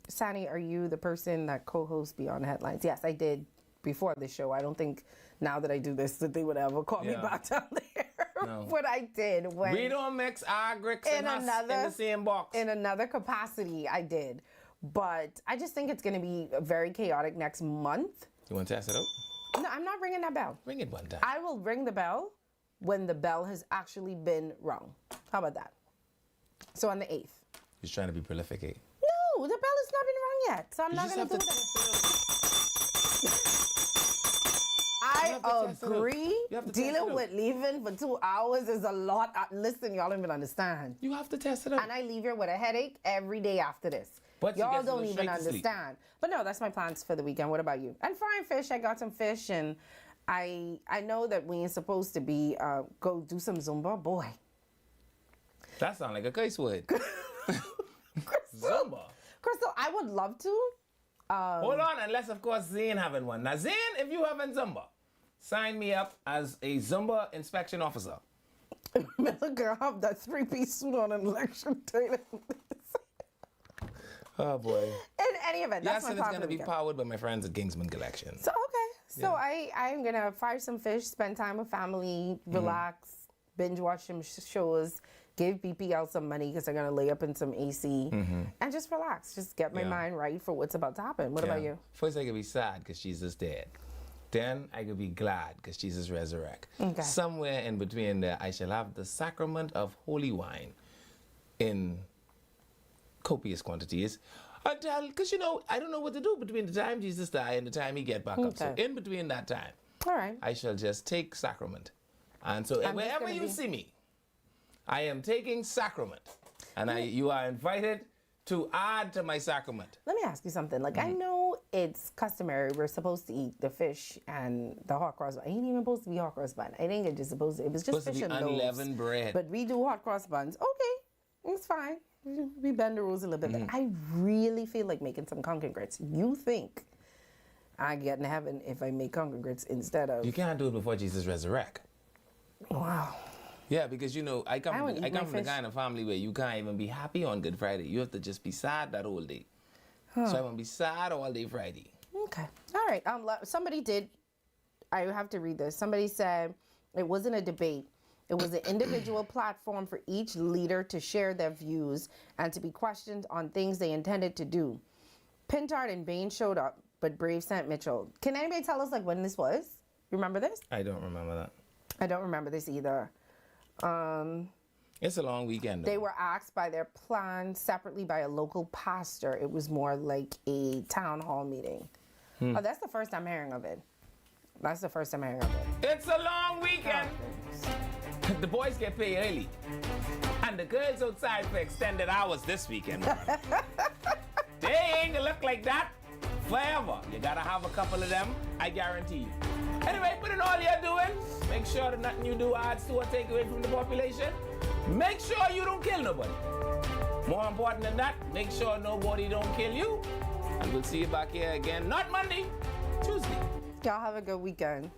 Sani, are you the person that co-hosts Beyond Headlines? Yes, I did before the show. I don't think now that I do this that they would ever call me Yeah. back down there. No. But I did when We don't mix our grits and us in the same box. In another capacity, I did. But I just think it's going to be very chaotic next month. You want to test it out? No, I'm not ringing that bell. Ring it one time. I will ring the bell when the bell has actually been rung. How about that? So on the 8th. He's trying to be prolific, eh? No, the bell has not been rung yet. So I'm You not just going to have do to that. I agree. You have to test it Dealing out. with leaving for 2 hours is a lot. Listen, y'all don't even understand. You have to test it out. And I leave here with a headache every day after this. But you y'all get to don't go even straight to sleep. understand. But no, that's my plans for the weekend. What about you? And frying fish. I got some fish, and I know that we ain't supposed to be go do some Zumba. Boy, That sounds like a curse word. Zumba. Crystal, I would love to. Hold on, unless of course Zane having one. Now Zane, if you having Zumba, sign me up as a Zumba inspection officer. Look, I have that 3-piece suit on an election day. Oh boy. In any event, that's Yes, my and it's plan going for to the be weekend. powered by my friends at Kingsman Collection. So okay, so I'm gonna fry some fish, spend time with family, relax, binge watch some shows, give BPL some money because they're gonna lay up in some AC, and just relax, just get my Yeah. mind right for what's about to happen. What about you? First, I could be sad because Jesus dead. Then I could be glad because Jesus resurrect. Okay. Somewhere in between there, I shall have the sacrament of holy wine in copious quantities. Until, because I don't know what to do between the time Jesus died and the time he get back up. So Okay. in between that time, All right. I shall just take sacrament. And so I'm just wherever gonna you be- see me, I am taking sacrament. And you are invited to add to my sacrament. Let me ask you something. Like, I know it's customary. We're supposed to eat the fish and the hot cross bun. It ain't even supposed to be hot cross bun. I think it just it was just Supposed fish to be and loaves. unleavened bread. But we do hot cross buns. Okay, it's fine. We bend the rules a little bit. But I really feel like making some conkin grits. You think I get in heaven if I make conkin grits instead of... You can't do it before Jesus resurrect. Wow. Yeah, because you know, I come from the fish. kind of family where you can't even be happy on Good Friday. You have to just be sad that whole day. So I want to be sad all day Friday. Okay. All right. Somebody did, I have to read this. Somebody said it wasn't a debate. It was an individual platform for each leader to share their views and to be questioned on things they intended to do. Pintard and Bain showed up, but Brave sent Mitchell. Can anybody tell us like when this was? You remember this? I don't remember that. I don't remember this either. It's a long weekend, though. They were asked by their plan separately by a local pastor. It was more like a town hall meeting. Oh, that's the first I'm hearing of it. That's the first I'm hearing of it. It's a long weekend. The boys get paid early. And the girls outside for extended hours this weekend. They ain't gonna look like that forever. You gotta have a couple of them, I guarantee you. Anyway, put in all you're doing. Make sure that nothing you do adds to or take away from the population. Make sure you don't kill nobody. More important than that, make sure nobody don't kill you. And we'll see you back here again, not Monday, Tuesday. Y'all have a good weekend.